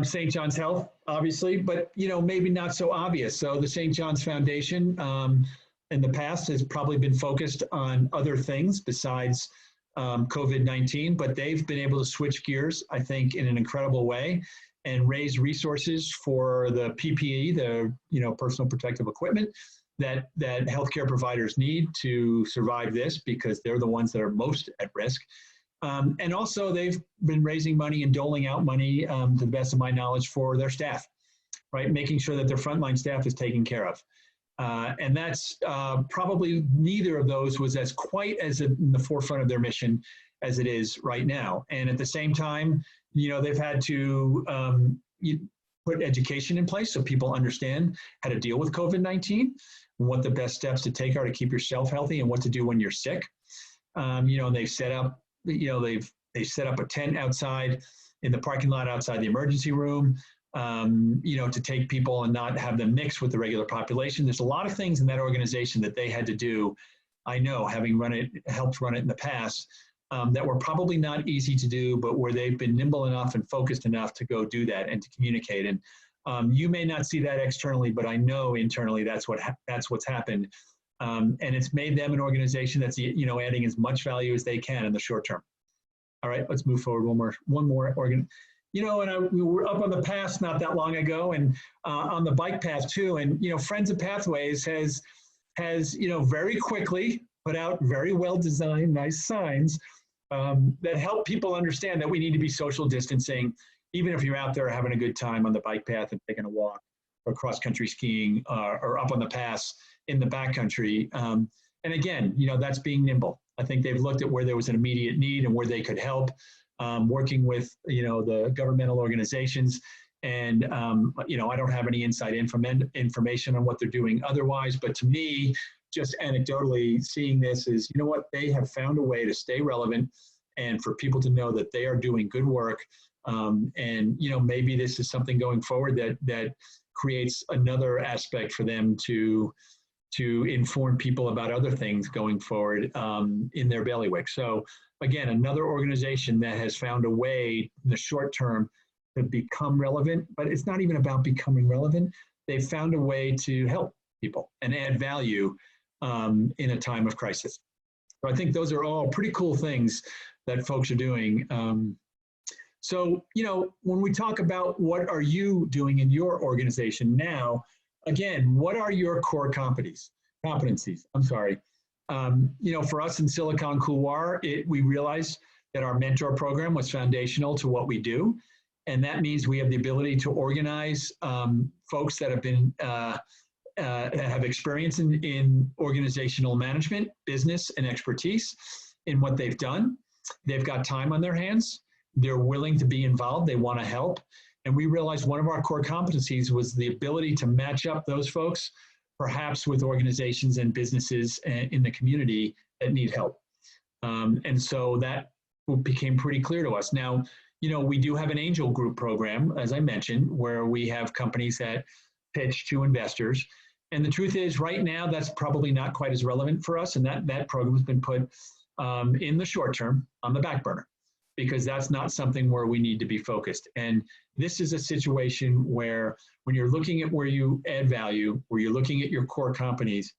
St. John's Health, obviously, but you know, maybe not so obvious. So the St. John's Foundation in the past has probably been focused on other things besides COVID-19, but they've been able to switch gears, I think, in an incredible way and raise resources for the PPE, the personal protective equipment that healthcare providers need to survive this because they're the ones that are most at risk. And also they've been raising money and doling out money, to the best of my knowledge, for their staff, right? Making sure that their frontline staff is taken care of. And that's probably neither of those was as quite as in the forefront of their mission as it is right now. And at the same time, you know, they've had to put education in place so people understand how to deal with COVID-19 and what the best steps to take are to keep yourself healthy and what to do when you're sick. You know, they've set up, you know, they set up a tent outside in the parking lot outside the emergency room, you know, to take people and not have them mix with the regular population. There's a lot of things in that organization that they had to do, I know, having helped run it in the past, that were probably not easy to do, but where they've been nimble enough and focused enough to go do that and to communicate. And you may not see that externally, but I know internally that's what's happened. And it's made them an organization that's, you know, adding as much value as they can in the short term. All right, let's move forward. One more organ. You know, and we were up on the path not that long ago, and on the bike path too. And you know, Friends of Pathways has you know, very quickly put out very well designed, nice signs that help people understand that we need to be social distancing, even if you're out there having a good time on the bike path and taking a walk or cross-country skiing or up on the pass in the backcountry. And again, you know, that's being nimble. I think they've looked at where there was an immediate need and where they could help, working with, you know, the governmental organizations. And, you know, I don't have any inside information on what they're doing otherwise, but to me, just anecdotally seeing this is, you know what, they have found a way to stay relevant and for people to know that they are doing good work. And, you know, maybe this is something going forward that creates another aspect for them to inform people about other things going forward in their bailiwick. So again, another organization that has found a way in the short term to become relevant, but it's not even about becoming relevant. They've found a way to help people and add value in a time of crisis. So I think those are all pretty cool things that folks are doing. So, you know, when we talk about what are you doing in your organization now, again, what are your core competencies? I'm sorry. For us in Silicon Couloir, we realized that our mentor program was foundational to what we do. And that means we have the ability to organize folks that have been have experience in organizational management, business, and expertise in what they've done. They've got time on their hands. They're willing to be involved. They want to help. And we realized one of our core competencies was the ability to match up those folks, perhaps with organizations and businesses in the community that need help. And so that became pretty clear to us. Now, we do have an angel group program, as I mentioned, where we have companies that pitch to investors. And the truth is, right now, that's probably not quite as relevant for us. And that program has been put in the short term on the back burner, because that's not something where we need to be focused. And this is a situation where when you're looking at where you add value, where you're looking at your core competencies,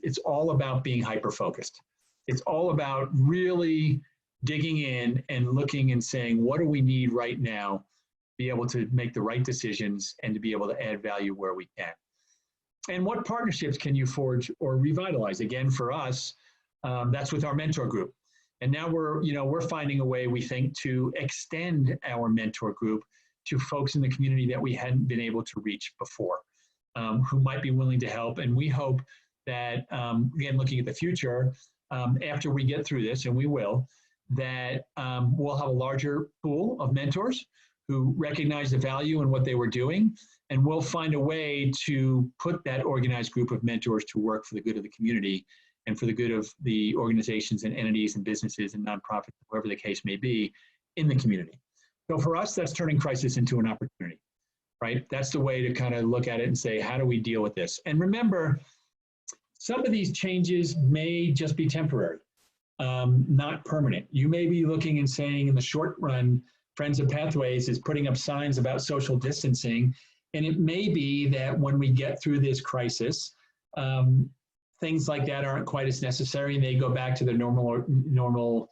it's all about being hyper-focused. It's all about really digging in and looking and saying, what do we need right now to be able to make the right decisions and to be able to add value where we can? And what partnerships can you forge or revitalize? Again, for us, that's with our mentor group. And now we're finding a way, we think, to extend our mentor group to folks in the community that we hadn't been able to reach before, who might be willing to help. And we hope that, again, looking at the future, after we get through this, and we will, that we'll have a larger pool of mentors who recognize the value in what they were doing, and we'll find a way to put that organized group of mentors to work for the good of the community and for the good of the organizations and entities and businesses and nonprofits, whoever the case may be, in the community. So for us, that's turning crisis into an opportunity, right? That's the way to kind of look at it and say, how do we deal with this? And remember, some of these changes may just be temporary, not permanent. You may be looking and saying, in the short run, Friends of Pathways is putting up signs about social distancing, and it may be that when we get through this crisis, things like that aren't quite as necessary, and they go back to the normal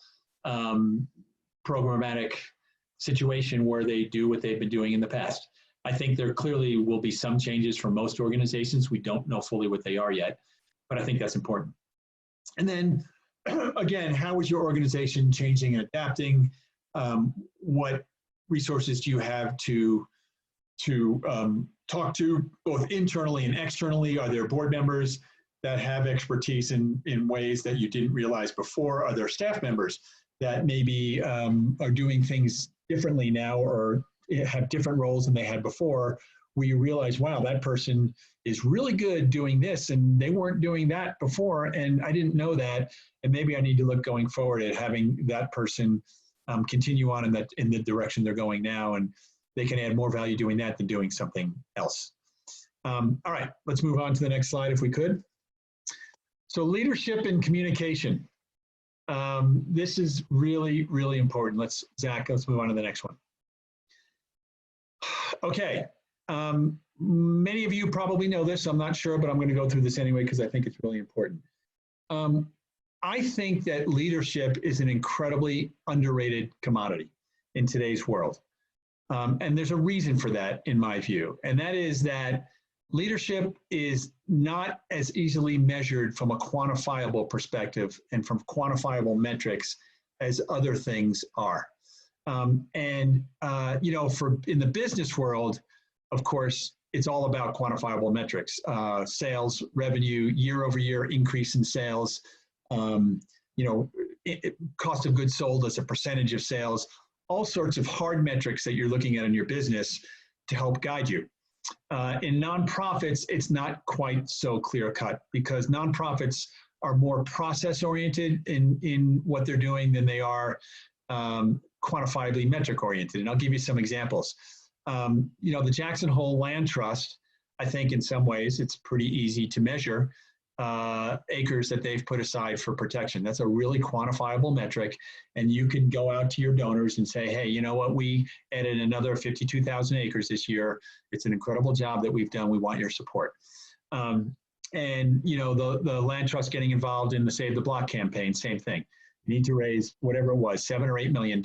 programmatic situation where they do what they've been doing in the past. I think there clearly will be some changes for most organizations. We don't know fully what they are yet, but I think that's important. And then, again, how is your organization changing and adapting? What resources do you have to talk to both internally and externally? Are there board members that have expertise in ways that you didn't realize before? Are there staff members that maybe are doing things differently now or have different roles than they had before, where you realize, wow, that person is really good doing this and they weren't doing that before, and I didn't know that, and maybe I need to look going forward at having that person continue on in the direction they're going now, and they can add more value doing that than doing something else. All right, let's move on to the next slide if we could. So leadership and communication. This is really, really important. Zach, let's move on to the next one. Okay, many of you probably know this, I'm not sure, but I'm going to go through this anyway because I think it's really important. I think that leadership is an incredibly underrated commodity in today's world. And there's a reason for that, in my view, and that is that leadership is not as easily measured from a quantifiable perspective and from quantifiable metrics as other things are. In the business world, of course, it's all about quantifiable metrics, sales, revenue, year-over-year increase in sales, cost of goods sold as a percentage of sales, all sorts of hard metrics that you're looking at in your business to help guide you. In nonprofits, it's not quite so clear-cut because nonprofits are more process-oriented in what they're doing than they are quantifiably metric-oriented. And I'll give you some examples. The Jackson Hole Land Trust, I think in some ways it's pretty easy to measure acres that they've put aside for protection. That's a really quantifiable metric, and you can go out to your donors and say, hey, you know what, we added another 52,000 acres this year. It's an incredible job that we've done. We want your support. The Land Trust getting involved in the Save the Block campaign, same thing. You need to raise whatever it was, $7 or $8 million.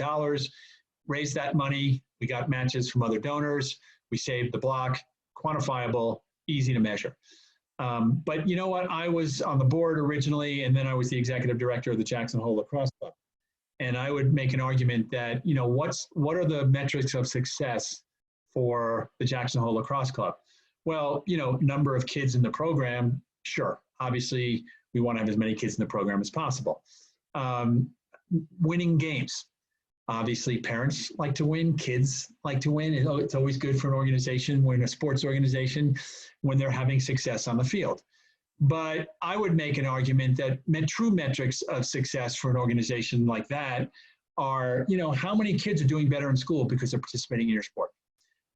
Raise that money. We got matches from other donors. We saved the block, quantifiable, easy to measure. But you know what? I was on the board originally, and then I was the executive director of the Jackson Hole Lacrosse Club. And I would make an argument that, you know, what are the metrics of success for the Jackson Hole Lacrosse Club? Well, you know, number of kids in the program, sure. Obviously, we want to have as many kids in the program as possible. Winning games. Obviously, parents like to win, kids like to win. It's always good for an organization, when a sports organization, when they're having success on the field. But I would make an argument that true metrics of success for an organization like that are, you know, how many kids are doing better in school because they're participating in your sport?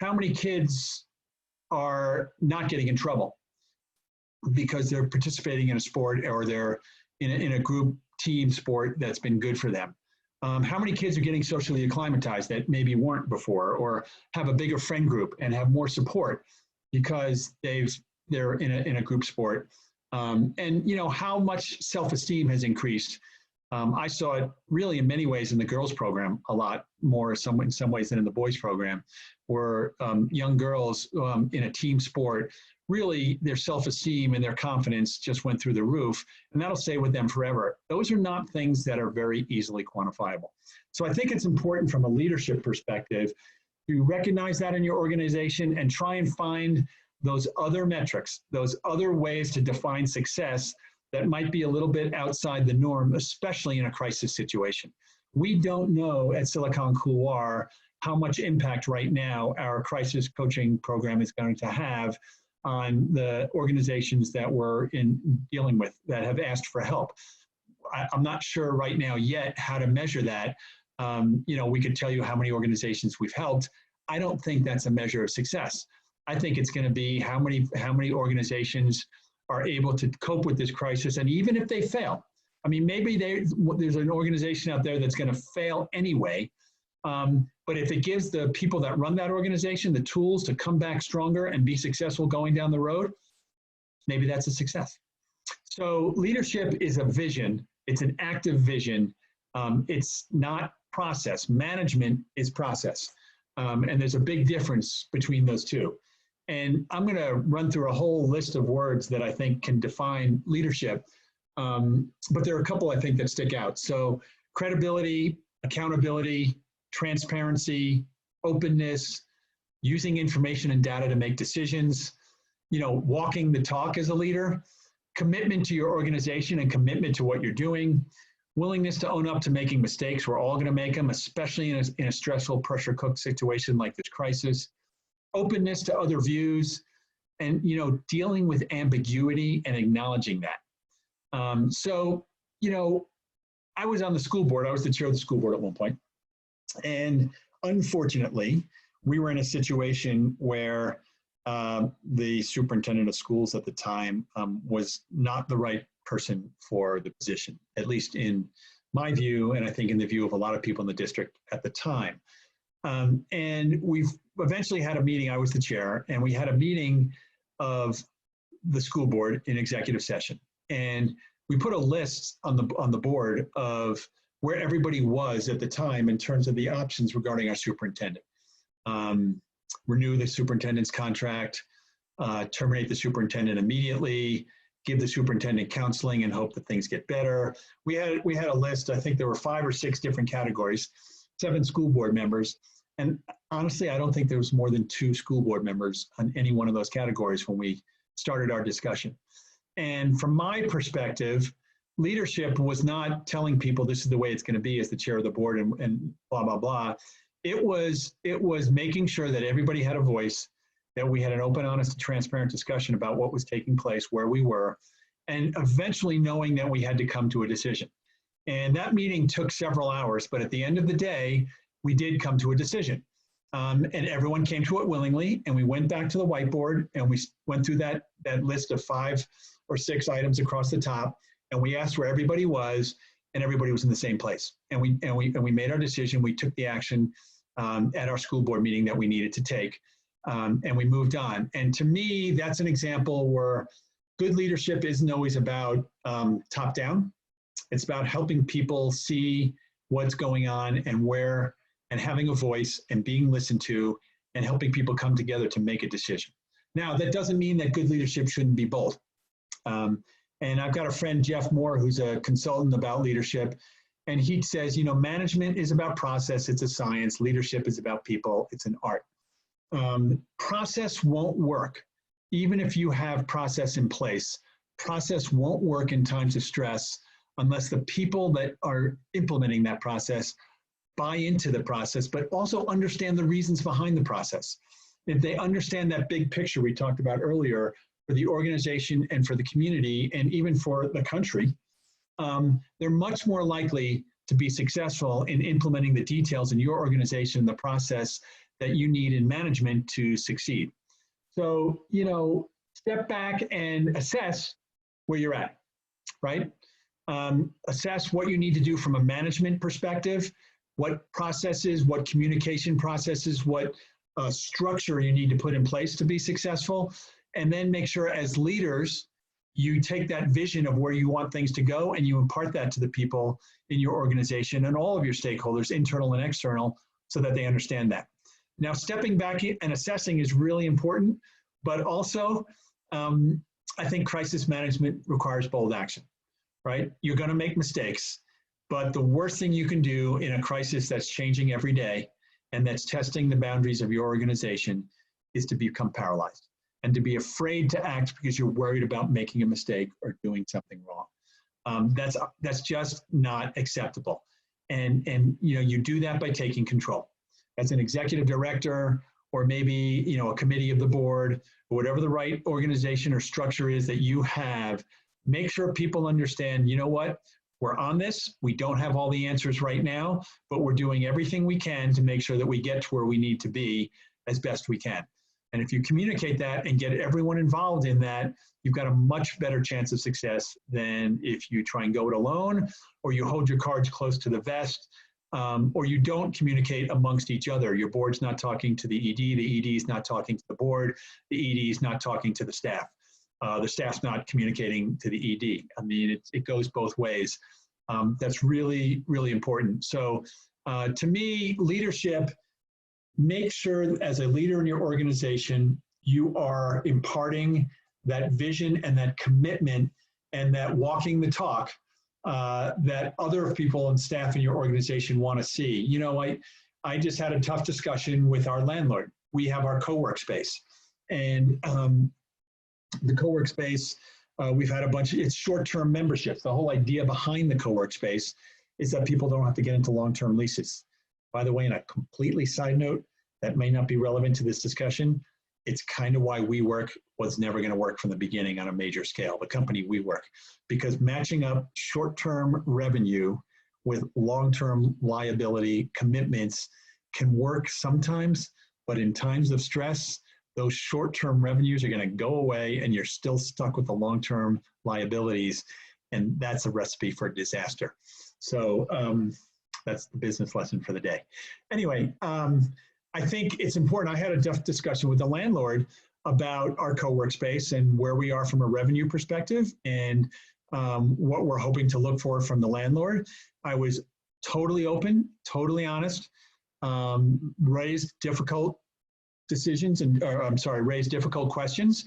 How many kids are not getting in trouble because they're participating in a sport, or they're in a group team sport that's been good for them? How many kids are getting socially acclimatized that maybe weren't before, or have a bigger friend group and have more support because they're in a group sport? And you know, how much self-esteem has increased. I saw it really in many ways in the girls program, a lot more in some ways than in the boys program, where young girls in a team sport, really their self-esteem and their confidence just went through the roof, and that'll stay with them forever. Those are not things that are very easily quantifiable. So I think it's important from a leadership perspective to recognize that in your organization and try and find those other metrics, those other ways to define success that might be a little bit outside the norm, especially in a crisis situation. We don't know at Silicon Couloir how much impact right now our crisis coaching program is going to have on the organizations that we're dealing with that have asked for help. I'm not sure right now yet how to measure that. You know, we could tell you how many organizations we've helped. I don't think that's a measure of success. I think it's going to be how many organizations are able to cope with this crisis. And even if they fail, I mean, maybe there's an organization out there that's going to fail anyway. But if it gives the people that run that organization the tools to come back stronger and be successful going down the road, maybe that's a success. So leadership is a vision. It's an active vision. It's not process. Management is process. And there's a big difference between those two. And I'm going to run through a whole list of words that I think can define leadership. But there are a couple I think that stick out. So credibility, accountability, transparency, openness, using information and data to make decisions, you know, walking the talk as a leader, commitment to your organization and commitment to what you're doing, willingness to own up to making mistakes. We're all going to make them, especially in a stressful, pressure-cooked situation like this crisis. Openness to other views, and, you know, dealing with ambiguity and acknowledging that. So, you know, I was on the school board. I was the chair of the school board at one point. And unfortunately, we were in a situation where the superintendent of schools at the time was not the right person for the position, at least in my view, and I think in the view of a lot of people in the district at the time. And we've eventually had a meeting. I was the chair, and we had a meeting of the school board in executive session. And we put a list on the board of where everybody was at the time in terms of the options regarding our superintendent. Renew the superintendent's contract, terminate the superintendent immediately, give the superintendent counseling and hope that things get better. We had a list. I think there were 5 or 6 different categories, 7 school board members. And honestly, I don't think there was more than 2 school board members on any one of those categories when we started our discussion. And from my perspective, leadership was not telling people this is the way it's going to be as the chair of the board and blah, blah, blah. It was making sure that everybody had a voice, that we had an open, honest, and transparent discussion about what was taking place, where we were, and eventually knowing that we had to come to a decision. And that meeting took several hours, but at the end of the day, we did come to a decision. And everyone came to it willingly, and we went back to the whiteboard, and we went through that list of 5 or 6 items across the top, and we asked where everybody was, and everybody was in the same place. And we made our decision. We took the action at our school board meeting that we needed to take, and we moved on. And to me, that's an example where good leadership isn't always about top down. It's about helping people see what's going on and where, and having a voice and being listened to, and helping people come together to make a decision. Now, that doesn't mean that good leadership shouldn't be bold. And I've got a friend, Jeff Moore, who's a consultant about leadership, and he says, management is about process, it's a science, leadership is about people, it's an art. Process won't work. Even if you have process in place, process won't work in times of stress unless the people that are implementing that process buy into the process, but also understand the reasons behind the process. If they understand that big picture we talked about earlier for the organization and for the community and even for the country, they're much more likely to be successful in implementing the details in your organization, the process that you need in management to succeed. So, step back and assess where you're at, right? Assess what you need to do from a management perspective, what processes, what communication processes, what structure you need to put in place to be successful, and then make sure as leaders, you take that vision of where you want things to go and you impart that to the people in your organization and all of your stakeholders, internal and external, so that they understand that. Now, stepping back and assessing is really important, but also I think crisis management requires bold action, right? You're going to make mistakes, but the worst thing you can do in a crisis that's changing every day and that's testing the boundaries of your organization is to become paralyzed and to be afraid to act because you're worried about making a mistake or doing something wrong. That's just not acceptable. And you do that by taking control. As an executive director, or maybe a committee of the board, or whatever the right organization or structure is that you have, make sure people understand, what, we're on this, we don't have all the answers right now, but we're doing everything we can to make sure that we get to where we need to be as best we can. And if you communicate that and get everyone involved in that, you've got a much better chance of success than if you try and go it alone, or you hold your cards close to the vest, or you don't communicate amongst each other. Your board's not talking to the ED is not talking to the board, the ED is not talking to the staff's not communicating to the ED. I mean, it goes both ways. That's really, really important. So to me, leadership, make sure as a leader in your organization, you are imparting that vision and that commitment and that walking the talk that other people and staff in your organization want to see. I just had a tough discussion with our landlord. We have our co-work space, and the co-work space, we've had it's short-term memberships. The whole idea behind the co-work space is that people don't have to get into long-term leases. By the way, in a completely side note that may not be relevant to this discussion, it's kind of why WeWork was never going to work from the beginning on a major scale, the company WeWork, because matching up short-term revenue with long-term liability commitments can work sometimes, but in times of stress, those short-term revenues are going to go away and you're still stuck with the long-term liabilities, and that's a recipe for disaster. So that's the business lesson for the day. Anyway, I think it's important. I had a discussion with the landlord about our co-work space and where we are from a revenue perspective and what we're hoping to look for from the landlord. I was totally open, totally honest, raised difficult decisions and, raised difficult questions,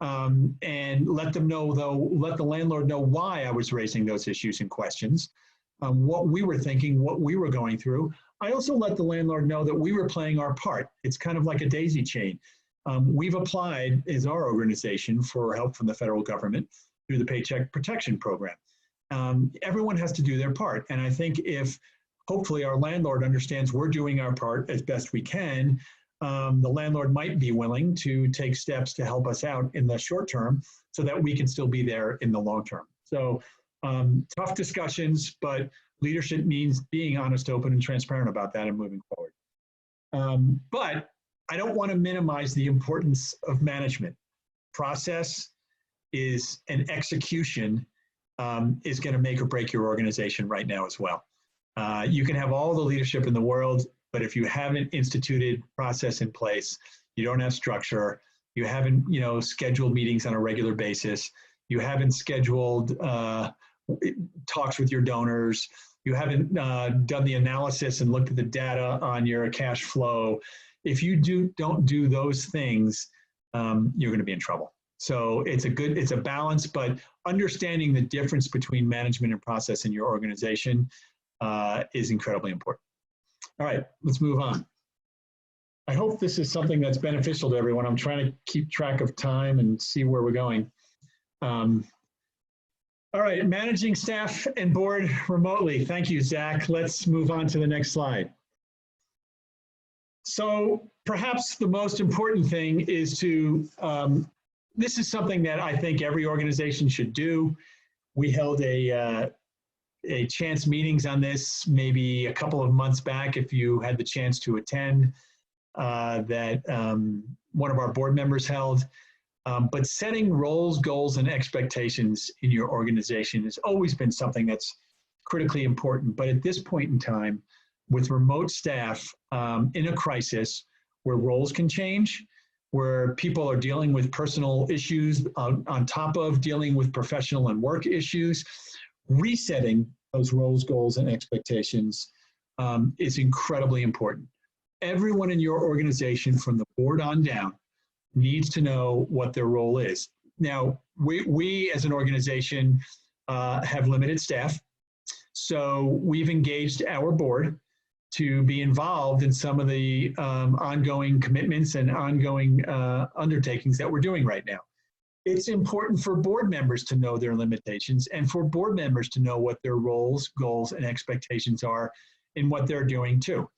and let the landlord know why I was raising those issues and questions, what we were thinking, what we were going through. I also let the landlord know that we were playing our part. It's kind of like a daisy chain. We've applied as our organization for help from the federal government through the Paycheck Protection Program. Everyone has to do their part. And I think if hopefully our landlord understands we're doing our part as best we can, the landlord might be willing to take steps to help us out in the short term so that we can still be there in the long term. So tough discussions, but leadership means being honest, open, and transparent about that and moving forward. But I don't want to minimize the importance of management. Process is an execution is going to make or break your organization right now as well. You can have all the leadership in the world, but if you haven't instituted process in place, you don't have structure, you haven't scheduled meetings on a regular basis, you haven't scheduled talks with your donors, you haven't done the analysis and looked at the data on your cash flow. If you don't do those things, you're going to be in trouble. So it's a balance, but understanding the difference between management and process in your organization is incredibly important. All right, let's move on. I hope this is something that's beneficial to everyone. I'm trying to keep track of time and see where we're going. All right, managing staff and board remotely. Thank you, Zach. Let's move on to the next slide. So perhaps the most important thing is to, this is something that I think every organization should do. We held a chance meetings on this maybe a couple of months back if you had the chance to attend. That one of our board members held. But setting roles, goals, and expectations in your organization has always been something that's critically important. But at this point in time, with remote staff in a crisis where roles can change, where people are dealing with personal issues on top of dealing with professional and work issues, resetting those roles, goals, and expectations is incredibly important. Everyone in your organization from the board on down needs to know what their role is. Now, we as an organization have limited staff, so we've engaged our board to be involved in some of the ongoing commitments and ongoing undertakings that we're doing right now. It's important for board members to know their limitations and for board members to know what their roles, goals, and expectations are in what they're doing too.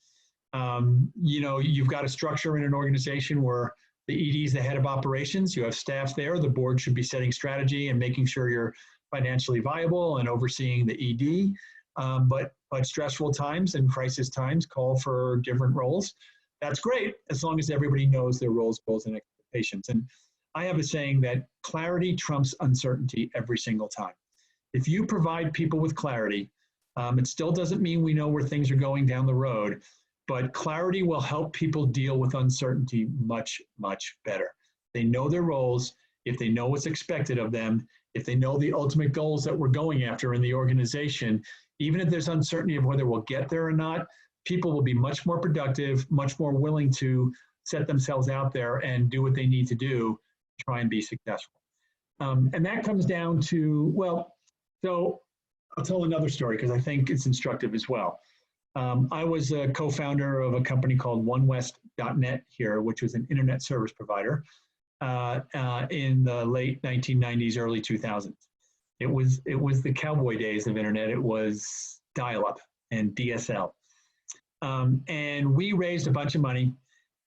You know, you've got a structure in an organization where the ED is the head of operations, you have staff there, the board should be setting strategy and making sure you're financially viable and overseeing the ED. But stressful times and crisis times call for different roles. That's great, as long as everybody knows their roles, goals, and expectations. And I have a saying that clarity trumps uncertainty every single time. If you provide people with clarity, it still doesn't mean we know where things are going down the road, but clarity will help people deal with uncertainty much, much better. They know their roles, if they know what's expected of them, if they know the ultimate goals that we're going after in the organization, even if there's uncertainty of whether we'll get there or not, people will be much more productive, much more willing to set themselves out there and do what they need to do to try and be successful. And that comes down to, well, so I'll tell another story because I think it's instructive as well. I was a co-founder of a company called OneWest.net here, which was an internet service provider in the late 1990s, early 2000s. It was the cowboy days of internet. It was dial-up and DSL. And we raised a bunch of money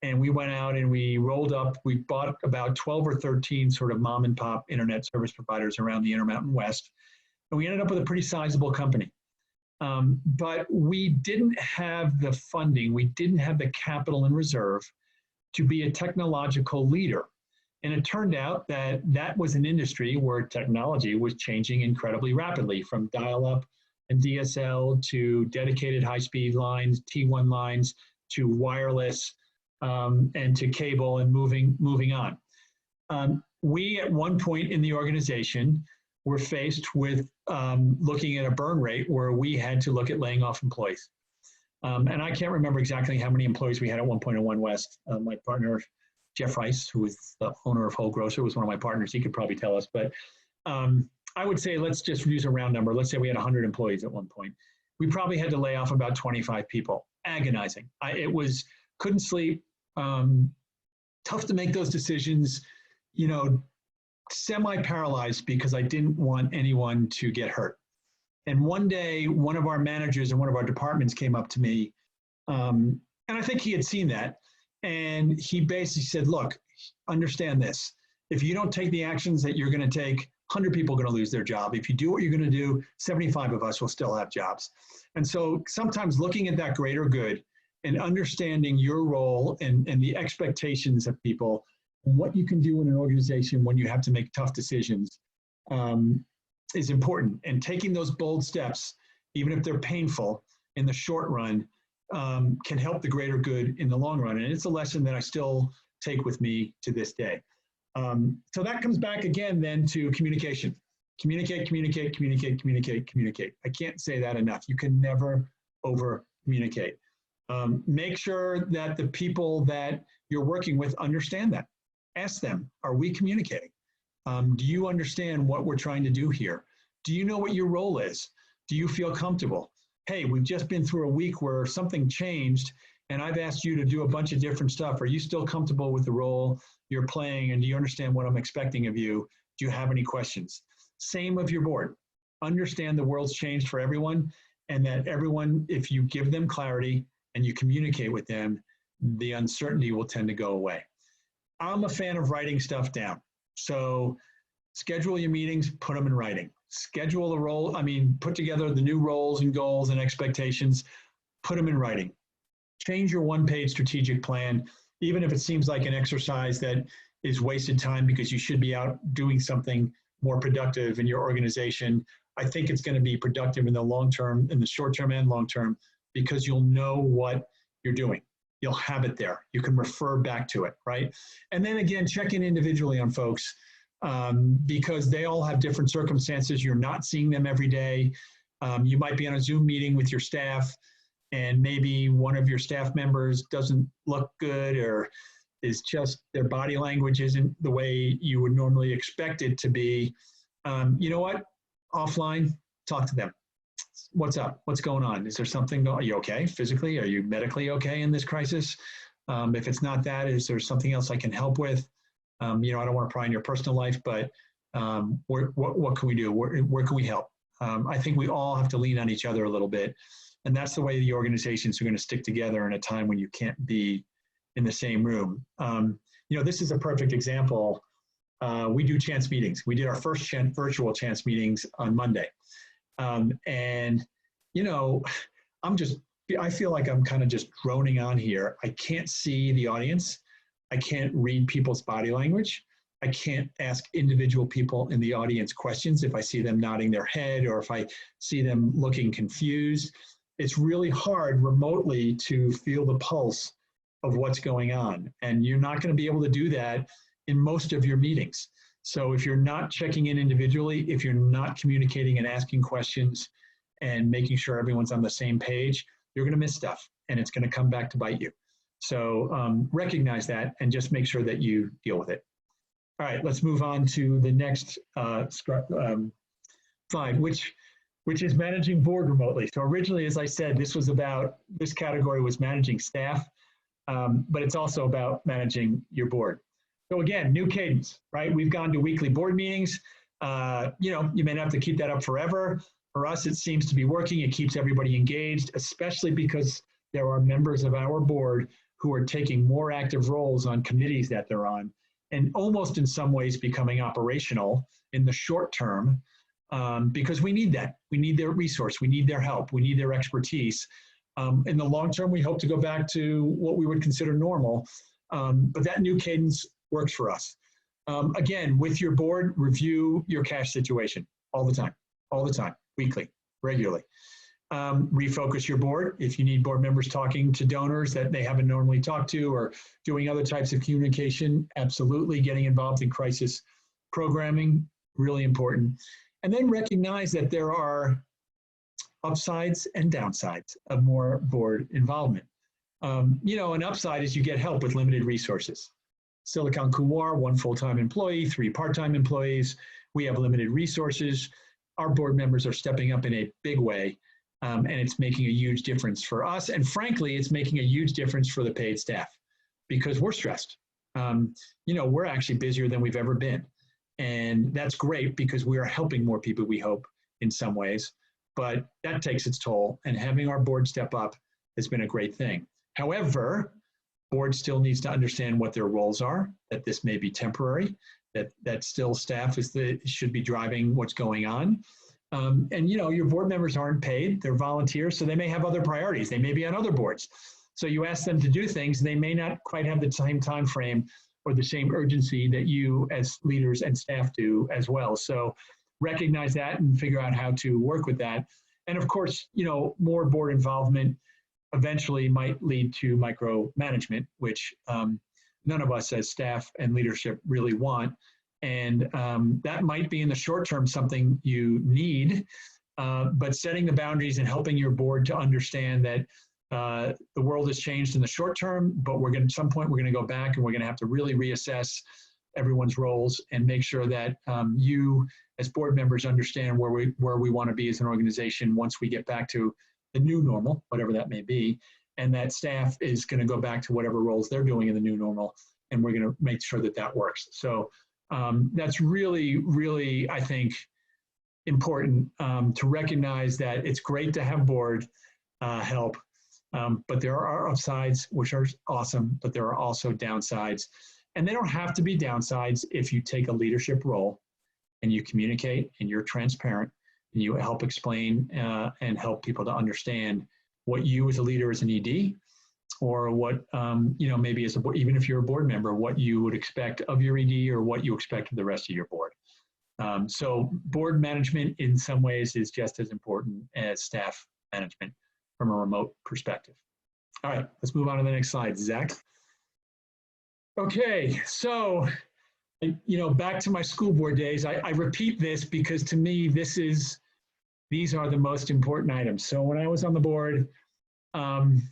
and we went out and we rolled up, we bought about 12 or 13 sort of mom and pop internet service providers around the Intermountain West. And we ended up with a pretty sizable company. But we didn't have the funding, we didn't have the capital in reserve to be a technological leader. And it turned out that that was an industry where technology was changing incredibly rapidly, from dial-up and DSL to dedicated high-speed lines, T1 lines, to wireless and to cable and moving on. We, at one point in the organization, were faced with looking at a burn rate where we had to look at laying off employees. And I can't remember exactly how many employees we had at one point in One West. My partner, Jeff Rice, who was the owner of Whole Grocer, was one of my partners. He could probably tell us. But I would say, let's just use a round number. Let's say we had 100 employees at one point. We probably had to lay off about 25 people. Agonizing. It was, couldn't sleep, tough to make those decisions, you know, semi-paralyzed because I didn't want anyone to get hurt. And one day, one of our managers in one of our departments came up to me, and I think he had seen that, and he basically said, look, understand this. If you don't take the actions that you're going to take, 100 people are going to lose their job. If you do what you're going to do, 75 of us will still have jobs. And so sometimes looking at that greater good and understanding your role and the expectations of people, and what you can do in an organization when you have to make tough decisions is important. And taking those bold steps, even if they're painful in the short run, can help the greater good in the long run. And it's a lesson that I still take with me to this day. So that comes back again then to communication. Communicate, communicate, communicate, communicate, communicate. I can't say that enough. You can never over communicate. Make sure that the people that you're working with understand that. Ask them, are we communicating? Do you understand what we're trying to do here? Do you know what your role is? Do you feel comfortable? Hey, we've just been through a week where something changed and I've asked you to do a bunch of different stuff. Are you still comfortable with the role you're playing, and do you understand what I'm expecting of you? Do you have any questions? Same with your board. Understand the world's changed for everyone, and that everyone, if you give them clarity and you communicate with them, the uncertainty will tend to go away. I'm a fan of writing stuff down. So schedule your meetings, put them in writing. Schedule put together the new roles and goals and expectations, put them in writing. Change your one-page strategic plan, even if it seems like an exercise that is wasted time because you should be out doing something more productive in your organization. I think it's going to be productive in the long term, in the short term and long term, because you'll know what you're doing. You'll have it there. You can refer back to it, right? And then again, check in individually on folks because they all have different circumstances. You're not seeing them every day. You might be on a Zoom meeting with your staff, and maybe one of your staff members doesn't look good, or is just their body language isn't the way you would normally expect it to be. You know what? Offline, talk to them. What's up? What's going on? Is there something going on? Are you okay physically? Are you medically okay in this crisis? If it's not that, is there something else I can help with? I don't want to pry in your personal life, but what can we do? Where can we help? I think we all have to lean on each other a little bit. And that's the way the organizations are going to stick together in a time when you can't be in the same room. This is a perfect example. We do chance meetings. We did our first virtual chance meetings on Monday. I feel like I'm kind of just droning on here. I can't see the audience. I can't read people's body language. I can't ask individual people in the audience questions if I see them nodding their head or if I see them looking confused. It's really hard remotely to feel the pulse of what's going on. And you're not going to be able to do that in most of your meetings. So if you're not checking in individually, if you're not communicating and asking questions and making sure everyone's on the same page, you're going to miss stuff and it's going to come back to bite you. So recognize that and just make sure that you deal with it. All right, let's move on to the next slide, which is managing board remotely. So originally, as I said, this category was managing staff, but it's also about managing your board. So again, new cadence, right? We've gone to weekly board meetings. You may not have to keep that up forever. For us, it seems to be working. It keeps everybody engaged, especially because there are members of our board who are taking more active roles on committees that they're on, and almost in some ways becoming operational in the short term, because we need that. We need their resource. We need their help. We need their expertise. In the long term, we hope to go back to what we would consider normal, but that new cadence works for us. Again, with your board, review your cash situation all the time, weekly, regularly. Refocus your board. If you need board members talking to donors that they haven't normally talked to or doing other types of communication, absolutely getting involved in crisis programming, really important. And then recognize that there are upsides and downsides of more board involvement. An upside is you get help with limited resources. Silicon Couloir, 1 full-time employee, 3 part-time employees. We have limited resources. Our board members are stepping up in a big way, and it's making a huge difference for us. And frankly, it's making a huge difference for the paid staff because we're stressed. We're actually busier than we've ever been. And that's great because we are helping more people, we hope, in some ways. But that takes its toll, and having our board step up has been a great thing. However, board still needs to understand what their roles are, that this may be temporary, that still staff should be driving what's going on. Your board members aren't paid, they're volunteers, so they may have other priorities. They may be on other boards. So you ask them to do things, they may not quite have the same time frame or the same urgency that you as leaders and staff do as well. So recognize that and figure out how to work with that. And of course, more board involvement eventually might lead to micromanagement, which none of us as staff and leadership really want. And that might be in the short term something you need, but setting the boundaries and helping your board to understand that the world has changed in the short term, but at some point we're going to go back and we're going to have to really reassess everyone's roles and make sure that you as board members understand where we want to be as an organization once we get back to the new normal, whatever that may be, and that staff is going to go back to whatever roles they're doing in the new normal, and we're going to make sure that that works. So that's really, really, I think, important to recognize that it's great to have board help, but there are upsides, which are awesome, but there are also downsides. And they don't have to be downsides if you take a leadership role and you communicate and you're transparent and you help explain and help people to understand what you as a leader as an ED, or what, maybe as even if you're a board member, what you would expect of your ED or what you expect of the rest of your board. So board management in some ways is just as important as staff management from a remote perspective. All right, let's move on to the next slide, Zach. Okay, so, back to my school board days, I repeat this because to me, these are the most important items. So when I was on the board, I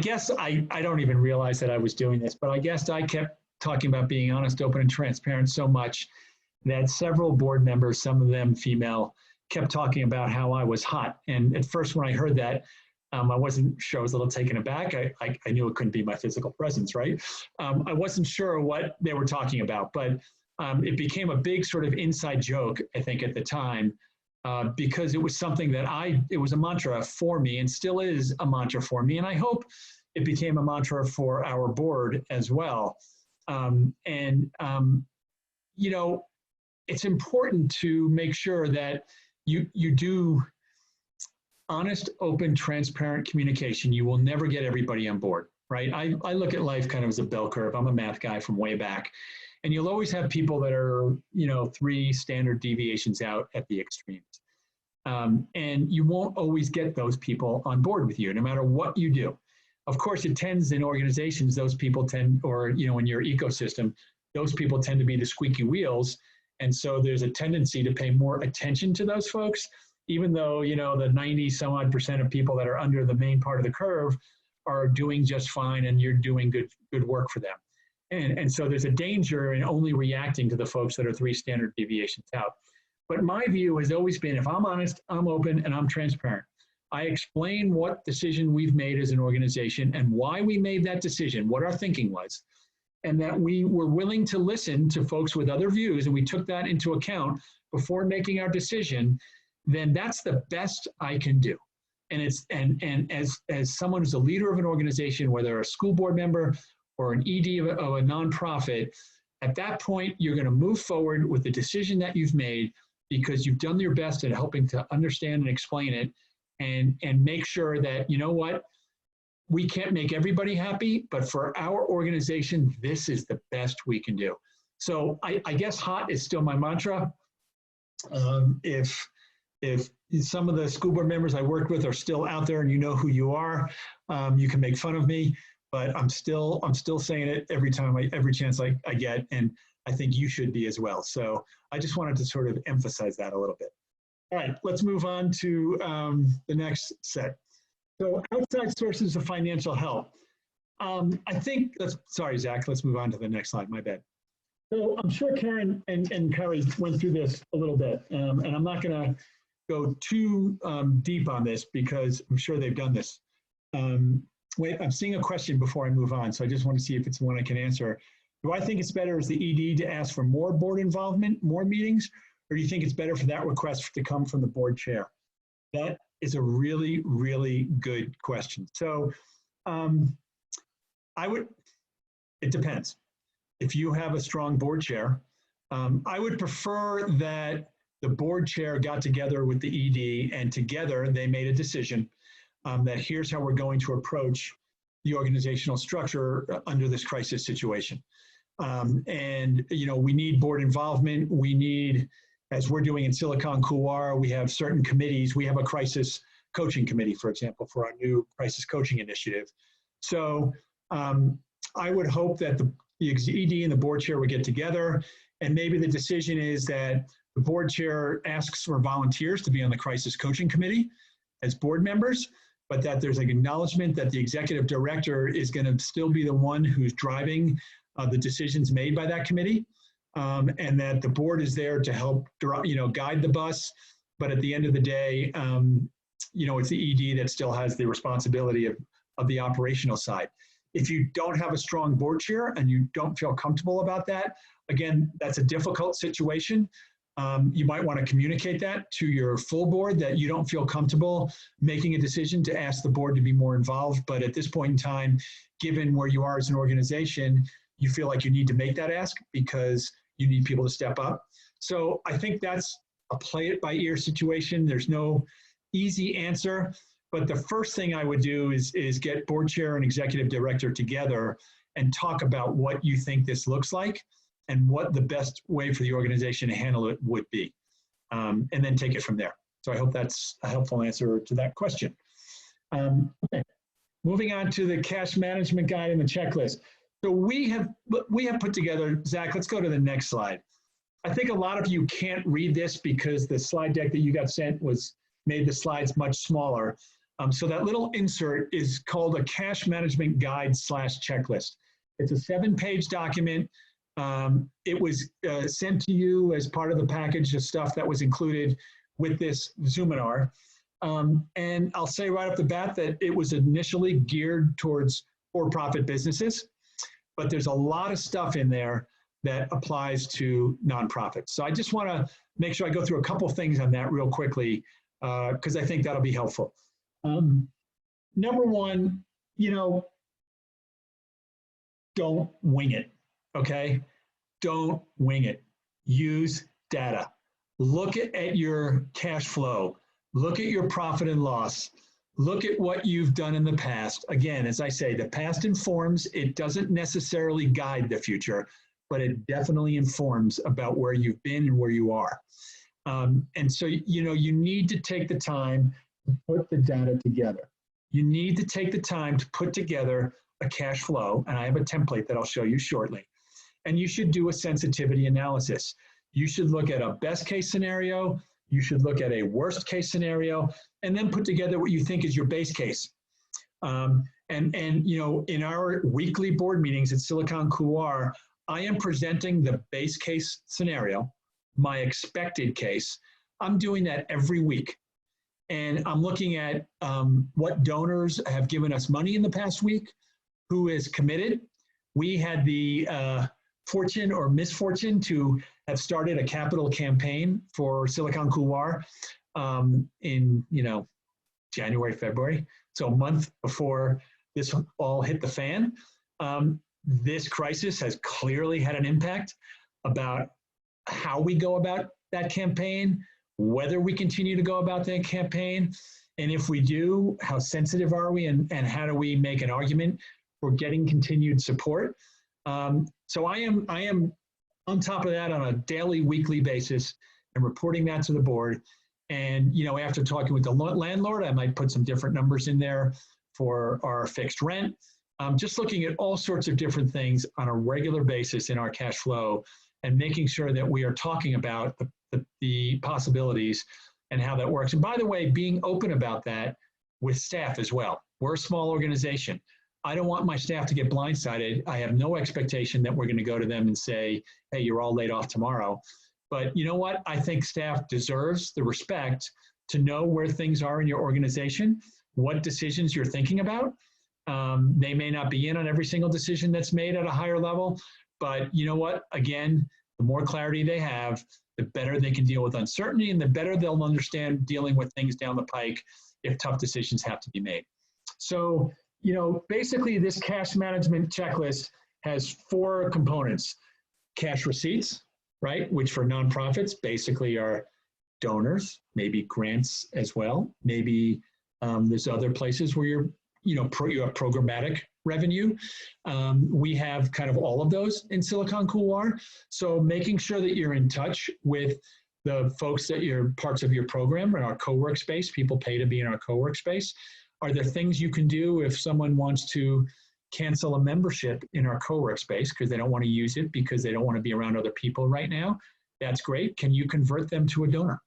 guess I don't even realize that I was doing this, but I guess I kept talking about being honest, open, and transparent so much that several board members, some of them female, kept talking about how I was hot. And at first when I heard that, I wasn't sure, I was a little taken aback. I knew it couldn't be my physical presence, right? I wasn't sure what they were talking about, but it became a big sort of inside joke, I think, at the time, because it was something that it was a mantra for me and still is a mantra for me. And I hope it became a mantra for our board as well. It's important to make sure that you do honest, open, transparent communication. You will never get everybody on board, right? I look at life kind of as a bell curve. I'm a math guy from way back. And you'll always have people that are, 3 standard deviations out at the extremes. And you won't always get those people on board with you, no matter what you do. Of course, it tends in organizations, those people tend, or, in your ecosystem, those people tend to be the squeaky wheels. And so there's a tendency to pay more attention to those folks, even though, the 90-some-odd% of people that are under the main part of the curve are doing just fine and you're doing good work for them. And so there's a danger in only reacting to the folks that are 3 standard deviations out. But my view has always been, if I'm honest, I'm open, and I'm transparent. I explain what decision we've made as an organization and why we made that decision, what our thinking was, and that we were willing to listen to folks with other views, and we took that into account before making our decision. Then that's the best I can do. And as someone who's a leader of an organization, whether a school board member or an ED of a nonprofit, at that point, you're going to move forward with the decision that you've made because you've done your best at helping to understand and explain it and make sure that, we can't make everybody happy, but for our organization, this is the best we can do. So I guess hot is still my mantra. If some of the school board members I worked with are still out there and you know who you are, you can make fun of me, but I'm still saying it every chance I get, and I think you should be as well. So I just wanted to sort of emphasize that a little bit. All right, let's move on to the next set. So outside sources of financial help. Sorry, Zach, let's move on to the next slide, my bad. So I'm sure Karen and Carrie went through this a little bit, and I'm not gonna go too deep on this because I'm sure they've done this. Wait, I'm seeing a question before I move on, so I just want to see if it's one I can answer. Do I think it's better as the ED to ask for more board involvement, more meetings, or do you think it's better for that request to come from the board chair? That is a really, really good question. So it depends. If you have a strong board chair, I would prefer that the board chair got together with the ED and together they made a decision that here's how we're going to approach the organizational structure under this crisis situation. And, we need board involvement. We need, as we're doing in Silicon Couloir, we have certain committees. We have a crisis coaching committee, for example, for our new crisis coaching initiative. So I would hope that the ED and the board chair would get together, and maybe the decision is that The board chair asks for volunteers to be on the crisis coaching committee as board members, but that there's an acknowledgement that the executive director is going to still be the one who's driving the decisions made by that committee, and that the board is there to help, guide the bus. But at the end of the day, it's the ED that still has the responsibility of the operational side. If you don't have a strong board chair and you don't feel comfortable about that, again, that's a difficult situation. You might want to communicate that to your full board, that you don't feel comfortable making a decision to ask the board to be more involved. But at this point in time, given where you are as an organization, you feel like you need to make that ask because you need people to step up. So I think that's a play it by ear situation. There's no easy answer, but the first thing I would do is get board chair and executive director together and talk about what you think this looks like and what the best way for the organization to handle it would be, and then take it from there. So I hope that's a helpful answer to that question. Okay. Moving on to the cash management guide and the checklist. So we have put together, Zach, let's go to the next slide. I think a lot of you can't read this because the slide deck that you got sent made the slides much smaller. So that little insert is called a cash management guide / checklist. It's a 7-page document. It was sent to you as part of the package of stuff that was included with this Zoominar. And I'll say right off the bat that it was initially geared towards for-profit businesses, but there's a lot of stuff in there that applies to nonprofits. So I just want to make sure I go through a couple things on that real quickly, because I think that'll be helpful. Number one, don't wing it, okay? Don't wing it. Use data. Look at your cash flow. Look at your profit and loss. Look at what you've done in the past. Again, as I say, the past informs. It doesn't necessarily guide the future, but it definitely informs about where you've been and where you are. And so, you need to take the time to put the data together. You need to take the time to put together a cash flow, and I have a template that I'll show you shortly. And you should do a sensitivity analysis. You should look at a best case scenario, you should look at a worst case scenario, and then put together what you think is your base case. In our weekly board meetings at Silicon Couloir, I am presenting the base case scenario, my expected case. I'm doing that every week. And I'm looking at what donors have given us money in the past week, who is committed. We had the fortune or misfortune to have started a capital campaign for Silicon Couloir in January, February, so a month before this all hit the fan. This crisis has clearly had an impact about how we go about that campaign, whether we continue to go about that campaign, and if we do, how sensitive are we, and how do we make an argument for getting continued support. So I am on top of that on a daily, weekly basis and reporting that to the board. And, after talking with the landlord, I might put some different numbers in there for our fixed rent. Just looking at all sorts of different things on a regular basis in our cash flow and making sure that we are talking about the possibilities and how that works. And by the way, being open about that with staff as well. We're a small organization. I don't want my staff to get blindsided. I have no expectation that we're going to go to them and say, hey, you're all laid off tomorrow. But you know what? I think staff deserves the respect to know where things are in your organization, what decisions you're thinking about. They may not be in on every single decision that's made at a higher level, but you know what? Again, the more clarity they have, the better they can deal with uncertainty and the better they'll understand dealing with things down the pike if tough decisions have to be made. So, basically this cash management checklist has 4 components. Cash receipts, right? Which for nonprofits basically are donors, maybe grants as well. Maybe there's other places where you have programmatic revenue. We have kind of all of those in Silicon Couloir. So making sure that you're in touch with the folks that you're parts of your program in our co-work space, people pay to be in our co-work space. Are there things you can do if someone wants to cancel a membership in our co-work space because they don't want to use it because they don't want to be around other people right now? That's great. Can you convert them to a donor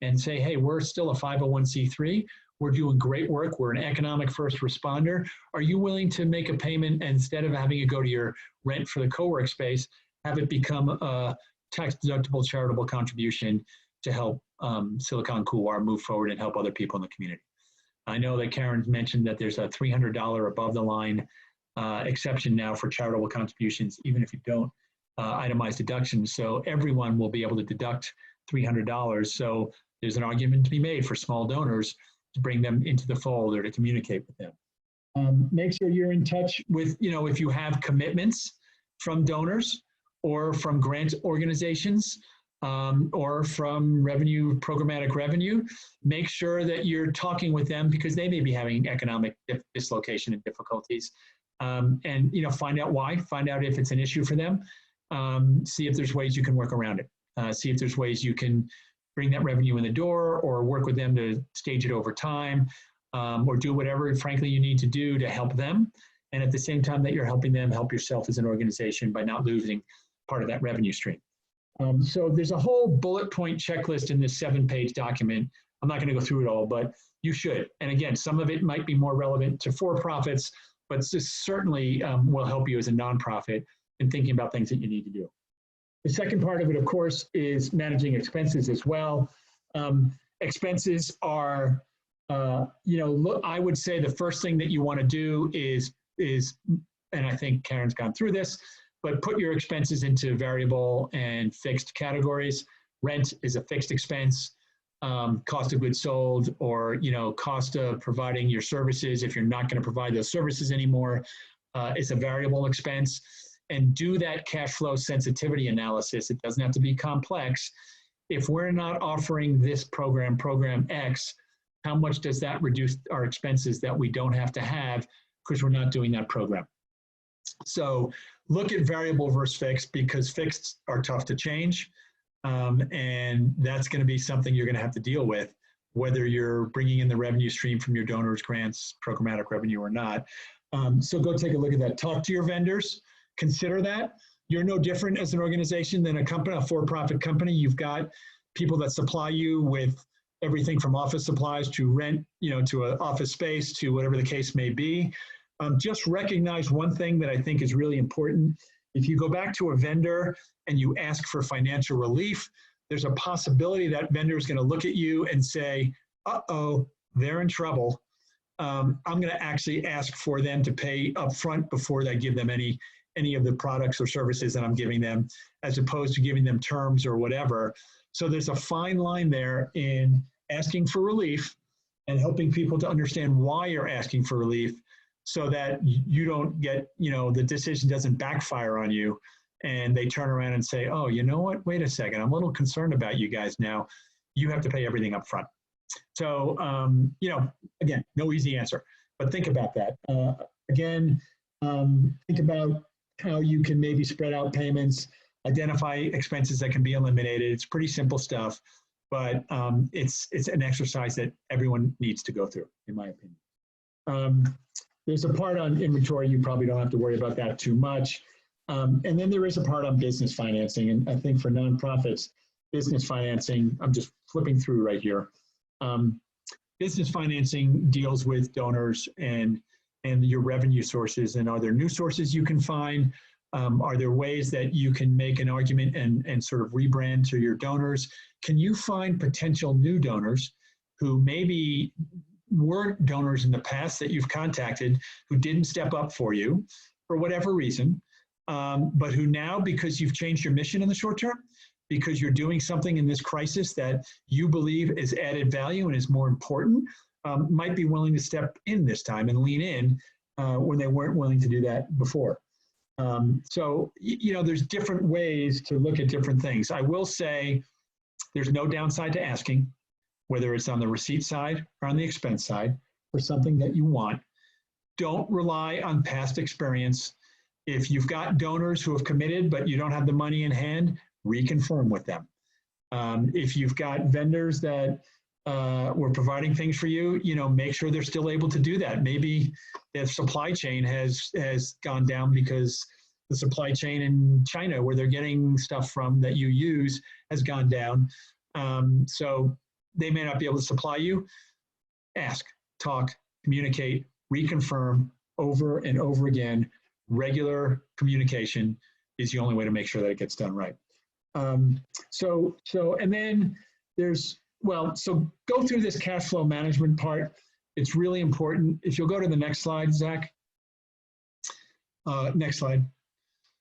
and say, hey, we're still a 501c3. We're doing great work. We're an economic first responder. Are you willing to make a payment, and instead of having it go to your rent for the co-work space, have it become a tax-deductible charitable contribution to help Silicon Couloir move forward and help other people in the community? I know that Karen mentioned that there's a $300 above the line exception now for charitable contributions, even if you don't itemize deductions. So everyone will be able to deduct $300. So there's an argument to be made for small donors to bring them into the fold or to communicate with them. Make sure you're in touch with, if you have commitments from donors or from grant organizations or from programmatic revenue, make sure that you're talking with them, because they may be having economic dislocation and difficulties. And find out why, find out if it's an issue for them, see if there's ways you can work around it, see if there's ways you can bring that revenue in the door or work with them to stage it over time, or do whatever, frankly, you need to do to help them. And at the same time that you're helping them, help yourself as an organization by not losing part of that revenue stream. So there's a whole bullet point checklist in this 7-page document. I'm not going to go through it all, but you should. And again, some of it might be more relevant to for-profits, but this certainly will help you as a nonprofit in thinking about things that you need to do. The second part of it, of course, is managing expenses as well. Expenses are, look, I would say the first thing that you want to do is, and I think Karen's gone through this, but put your expenses into variable and fixed categories. Rent is a fixed expense. Cost of goods sold, or cost of providing your services, if you're not going to provide those services anymore, is a variable expense. And do that cash flow sensitivity analysis. It doesn't have to be complex. If we're not offering this program X, how much does that reduce our expenses that we don't have to have because we're not doing that program? So look at variable versus fixed, because fixed are tough to change. And that's going to be something you're going to have to deal with, whether you're bringing in the revenue stream from your donors, grants, programmatic revenue or not. So go take a look at that. Talk to your vendors. Consider that. You're no different as an organization than a company, a for-profit company. You've got people that supply you with everything from office supplies to rent, to an office space, to whatever the case may be. Just recognize one thing that I think is really important. If you go back to a vendor and you ask for financial relief, there's a possibility that vendor is going to look at you and say, uh-oh, they're in trouble. I'm going to actually ask for them to pay up front before I give them any of the products or services that I'm giving them, as opposed to giving them terms or whatever. So there's a fine line there in asking for relief and helping people to understand why you're asking for relief, so that you don't get, the decision doesn't backfire on you and they turn around and say, oh, you know what, wait a second, I'm a little concerned about you guys now. You have to pay everything up front. So, again, no easy answer, but think about that. Think about how you can maybe spread out payments, identify expenses that can be eliminated. It's pretty simple stuff, but it's an exercise that everyone needs to go through, in my opinion. There's a part on inventory. You probably don't have to worry about that too much. And then there is a part on business financing. And I think for nonprofits, business financing, I'm just flipping through right here. Business financing deals with donors and your revenue sources. And are there new sources you can find? Are there ways that you can make an argument and sort of rebrand to your donors? Can you find potential new donors who maybe weren't donors in the past that you've contacted, who didn't step up for you for whatever reason, but who now, because you've changed your mission in the short term, because you're doing something in this crisis that you believe is added value and is more important, might be willing to step in this time and lean in when they weren't willing to do that before. So, there's different ways to look at different things. I will say there's no downside to asking, whether it's on the receipt side or on the expense side, for something that you want. Don't rely on past experience. If you've got donors who have committed, but you don't have the money in hand, reconfirm with them. If you've got vendors that were providing things for you, make sure they're still able to do that. Maybe their supply chain has gone down because the supply chain in China where they're getting stuff from that you use has gone down. So they may not be able to supply you. Ask, talk, communicate, reconfirm over and over again. Regular communication is the only way to make sure that it gets done right. And then so go through this cash flow management part. It's really important. If you'll go to the next slide, Zach. Next slide.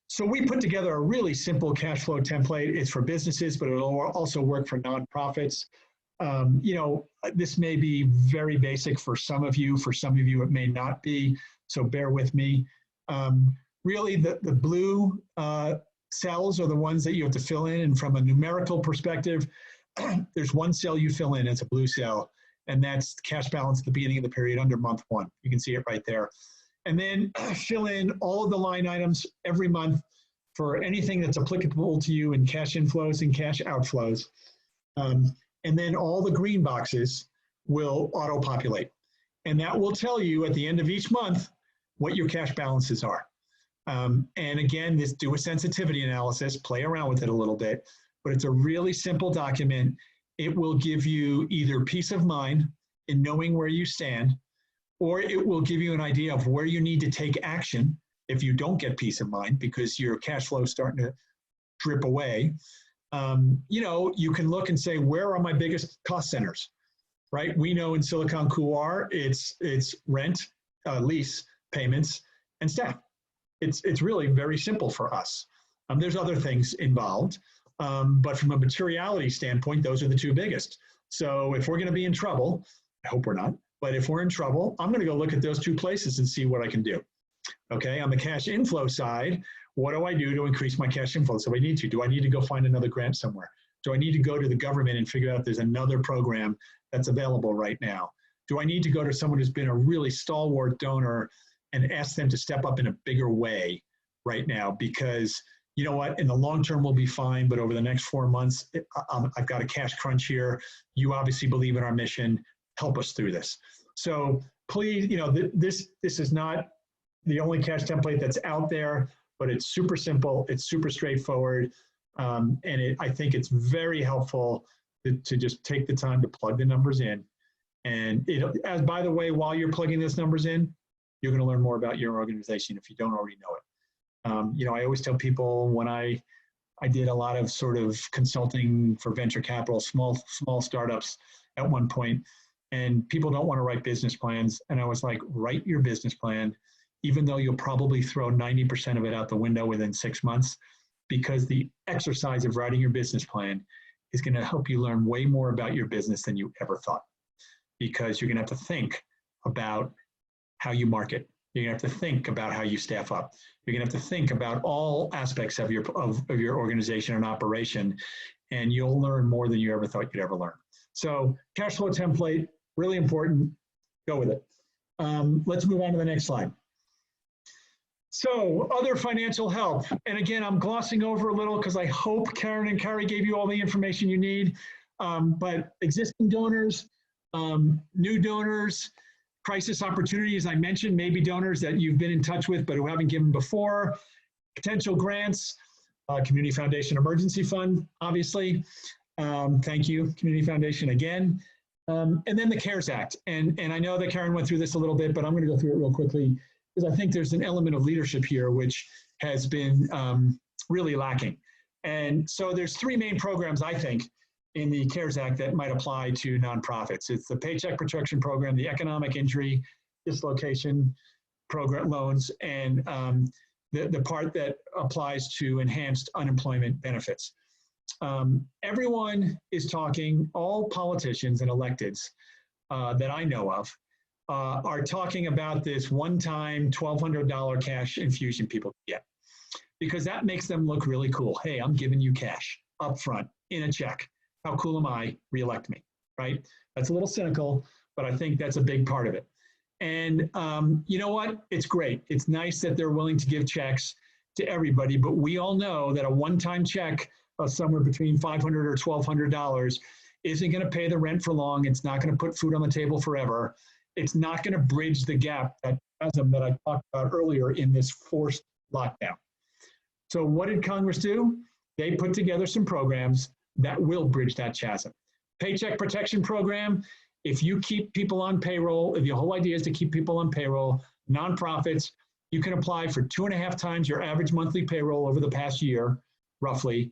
So we put together a really simple cash flow template. It's for businesses, but it'll also work for nonprofits. This may be very basic for some of you. For some of you, it may not be. So bear with me. Really, the blue cells are the ones that you have to fill in. And from a numerical perspective, there's one cell you fill in. It's a blue cell. And that's cash balance at the beginning of the period under month 1. You can see it right there. And then fill in all of the line items every month for anything that's applicable to you in cash inflows and cash outflows. And then all the green boxes will auto-populate. And that will tell you at the end of each month what your cash balances are. And again, do a sensitivity analysis, play around with it a little bit, but it's a really simple document. It will give you either peace of mind in knowing where you stand, or it will give you an idea of where you need to take action if you don't get peace of mind because your cash flow is starting to drip away. You can look and say, where are my biggest cost centers, right? We know in Silicon Couloir, it's rent, lease payments, and staff. It's really very simple for us. There's other things involved, but from a materiality standpoint, those are the 2 biggest. So if we're going to be in trouble, I hope we're not, but if we're in trouble, I'm going to go look at those 2 places and see what I can do. Okay, on the cash inflow side, what do I do to increase my cash inflow? So I need to. Do I need to go find another grant somewhere? Do I need to go to the government and figure out if there's another program that's available right now? Do I need to go to someone who's been a really stalwart donor and ask them to step up in a bigger way right now? Because you know what, in the long term we'll be fine, but over the next 4 months, I've got a cash crunch here. You obviously believe in our mission. Help us through this. So please, this is not the only cash template that's out there, but it's super simple, it's super straightforward, and I think it's very helpful to just take the time to plug the numbers in. And as by the way, while you're plugging those numbers in, you're going to learn more about your organization if you don't already know it. I always tell people when I did a lot of sort of consulting for venture capital, small startups at one point, and people don't want to write business plans. And I was like, write your business plan, even though you'll probably throw 90% of it out the window within 6 months, because the exercise of writing your business plan is going to help you learn way more about your business than you ever thought, because you're going to have to think about how you market. You're going to have to think about how you staff up. You're going to have to think about all aspects of your organization and operation, and you'll learn more than you ever thought you'd ever learn. So cash flow template, really important. Go with it. Let's move on to the next slide. So other financial help. And again, I'm glossing over a little because I hope Karen and Carrie gave you all the information you need. But existing donors, new donors, crisis opportunities, I mentioned, maybe donors that you've been in touch with but who haven't given before, potential grants, Community Foundation Emergency Fund, obviously. Thank you, Community Foundation, again. And then the CARES Act. And I know that Karen went through this a little bit, but I'm going to go through it real quickly because I think there's an element of leadership here which has been really lacking. And so there's 3 main programs, I think, in the CARES Act that might apply to nonprofits. It's the Paycheck Protection Program, the Economic Injury Dislocation Program loans, and the part that applies to enhanced unemployment benefits. Everyone is talking, all politicians and electeds that I know of are talking about this one-time $1,200 cash infusion people get, because that makes them look really cool. Hey, I'm giving you cash up front in a check. How cool am I? Reelect me, right? That's a little cynical, but I think that's a big part of it. And you know what? It's great. It's nice that they're willing to give checks to everybody, but we all know that a one-time check of somewhere between $500 or $1,200 isn't going to pay the rent for long. It's not going to put food on the table forever. It's not going to bridge the gap, that chasm that I talked about earlier in this forced lockdown. So what did Congress do? They put together some programs that will bridge that chasm. Paycheck Protection Program, if you keep people on payroll, if your whole idea is to keep people on payroll, nonprofits, you can apply for 2.5 times your average monthly payroll over the past year, roughly.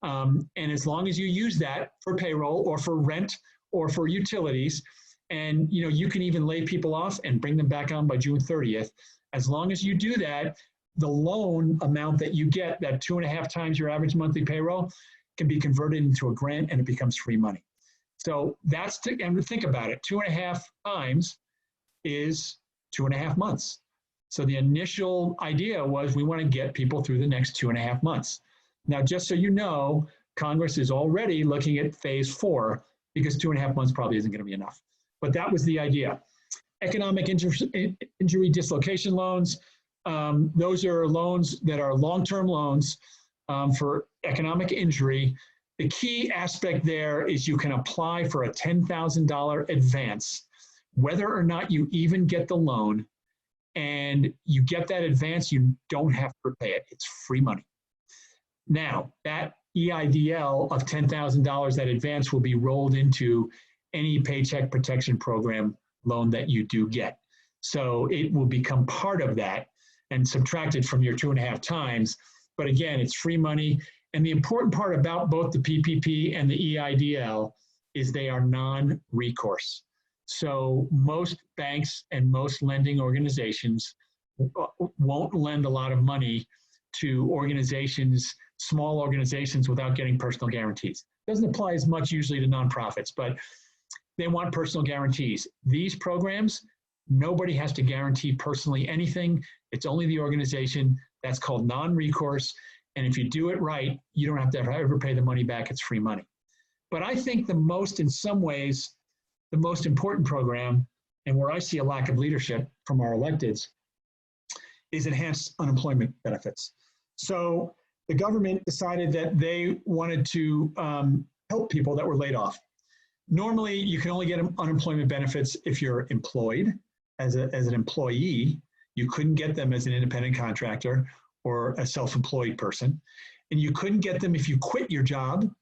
And as long as you use that for payroll or for rent or for utilities, and you can even lay people off and bring them back on by June 30th. As long as you do that, the loan amount that you get, that 2.5 times your average monthly payroll, can be converted into a grant and it becomes free money. So that's and think about it, 2.5 times is 2.5 months. So the initial idea was we want to get people through the next 2.5 months. Now, just so you know, Congress is already looking at phase 4 because 2.5 months probably isn't going to be enough. But that was the idea. Economic injury dislocation loans. Those are loans that are long-term loans for economic injury. The key aspect there is you can apply for a $10,000 advance, whether or not you even get the loan, and you get that advance, you don't have to repay it. It's free money. Now, that EIDL of $10,000, that advance, will be rolled into any Paycheck Protection Program loan that you do get. So it will become part of that and subtracted from your 2.5 times. But again, it's free money. And the important part about both the PPP and the EIDL is they are non-recourse. So most banks and most lending organizations won't lend a lot of money to organizations, small organizations, without getting personal guarantees. Doesn't apply as much usually to nonprofits, but they want personal guarantees. These programs, nobody has to guarantee personally anything. It's only the organization. That's called non-recourse. And if you do it right, you don't have to ever pay the money back. It's free money. But I think in some ways, the most important program, and where I see a lack of leadership from our electeds, is enhanced unemployment benefits. So the government decided that they wanted to help people that were laid off. Normally, you can only get unemployment benefits if you're employed as an employee. You couldn't get them as an independent contractor or a self-employed person. And you couldn't get them if you quit your job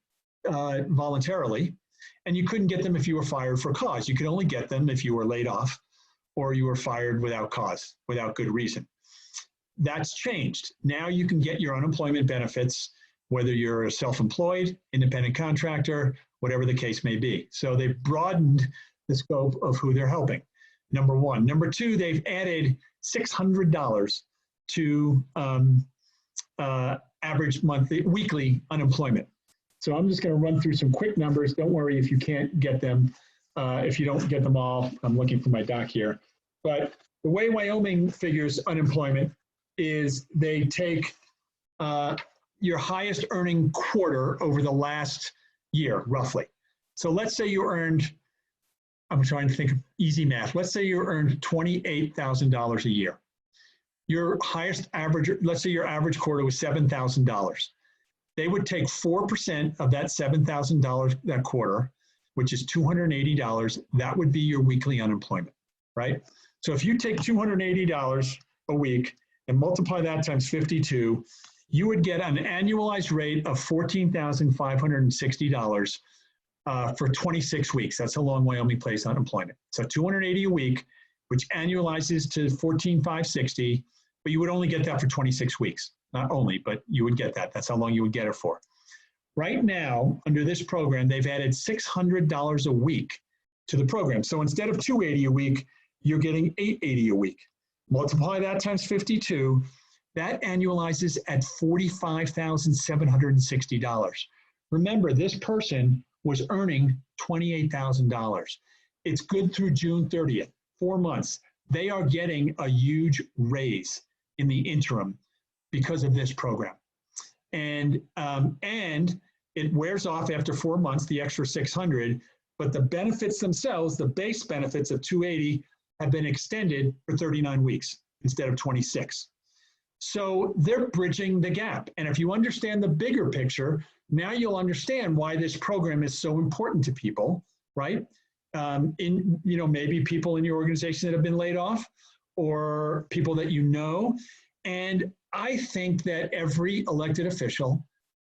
voluntarily. And you couldn't get them if you were fired for cause. You could only get them if you were laid off or you were fired without cause, without good reason. That's changed. Now you can get your unemployment benefits, whether you're a self-employed, independent contractor, whatever the case may be. So they've broadened the scope of who they're helping, number one. Number two, they've added $600 to average weekly unemployment. So I'm just going to run through some quick numbers. Don't worry if you can't get them. If you don't get them all, I'm looking for my doc here. But the way Wyoming figures unemployment is they take your highest earning quarter over the last year, roughly. So let's say you earned, I'm trying to think of easy math. Let's say you earned $28,000 a year. Your highest average, let's say your average quarter was $7,000. They would take 4% of that $7,000 that quarter, which is $280. That would be your weekly unemployment, right? So if you take $280 a week and multiply that times 52, you would get an annualized rate of $14,560 for 26 weeks. That's how long Wyoming pays unemployment. So $280 a week, which annualizes to $14,560, but you would only get that for 26 weeks. Not only, but you would get that. That's how long you would get it for. Right now, under this program, they've added $600 a week to the program. So instead of $280 a week, you're getting $880 a week. Multiply that times 52, that annualizes at $45,760. Remember, this person was earning $28,000. It's good through June 30th, 4 months. They are getting a huge raise in the interim because of this program. And it wears off after 4 months, the extra 600, but the benefits themselves, the base benefits of 280, have been extended for 39 weeks instead of 26. So they're bridging the gap. And if you understand the bigger picture, now you'll understand why this program is so important to people, right? Maybe people in your organization that have been laid off, or people that you know. And I think that every elected official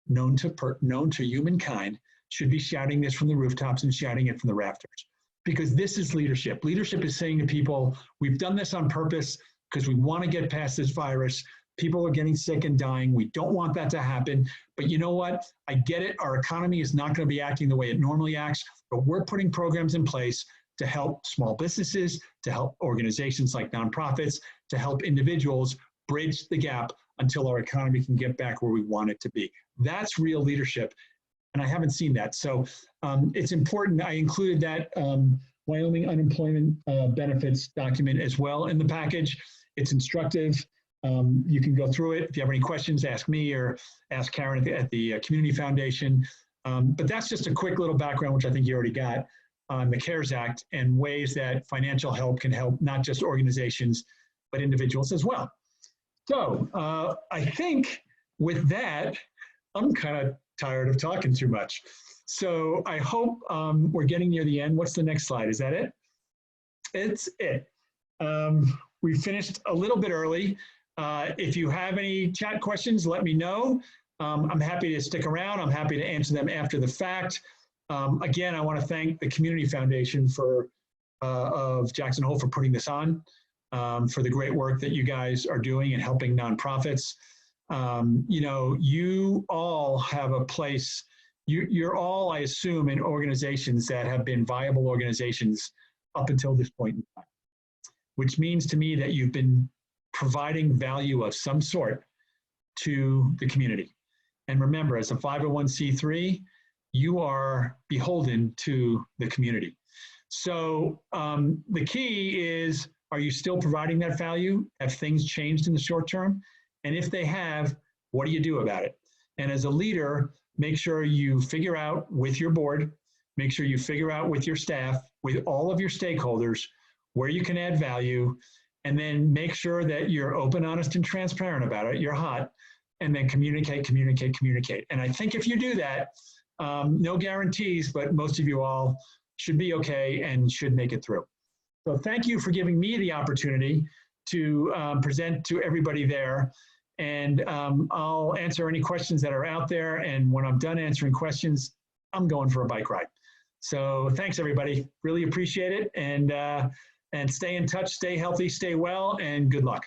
known to humankind should be shouting this from the rooftops and shouting it from the rafters, because this is leadership. Leadership is saying to people, we've done this on purpose because we want to get past this virus. People are getting sick and dying. We don't want that to happen. But you know what? I get it. Our economy is not going to be acting the way it normally acts, but we're putting programs in place to help small businesses, to help organizations like nonprofits, to help individuals bridge the gap until our economy can get back where we want it to be. That's real leadership. And I haven't seen that. So it's important. I included that Wyoming unemployment benefits document as well in the package. It's instructive. You can go through it. If you have any questions, ask me or ask Karen at the Community Foundation. But that's just a quick little background, which I think you already got, on the CARES Act and ways that financial help can help not just organizations, but individuals as well. So I think with that, I'm kind of tired of talking too much. So I hope we're getting near the end. What's the next slide? Is that it? It's it. We finished a little bit early. If you have any chat questions, let me know. I'm happy to stick around. I'm happy to answer them after the fact. Again, I want to thank the Community Foundation of Jackson Hole for putting this on, for the great work that you guys are doing and helping nonprofits. You know, you all have a place. You're all, I assume, in organizations that have been viable organizations up until this point in time, which means to me that you've been providing value of some sort to the community. And remember, as a 501c3, you are beholden to the community. So the key is, are you still providing that value? Have things changed in the short term? And if they have, what do you do about it? And as a leader, make sure you figure out with your board, make sure you figure out with your staff, with all of your stakeholders, where you can add value, and then make sure that you're open, honest, and transparent about it. You're hot, and then communicate, communicate, communicate. And I think if you do that, no guarantees, but most of you all should be okay and should make it through. So thank you for giving me the opportunity to present to everybody there. And I'll answer any questions that are out there. And when I'm done answering questions, I'm going for a bike ride. So thanks, everybody. Really appreciate it. And stay in touch, stay healthy, stay well, and good luck.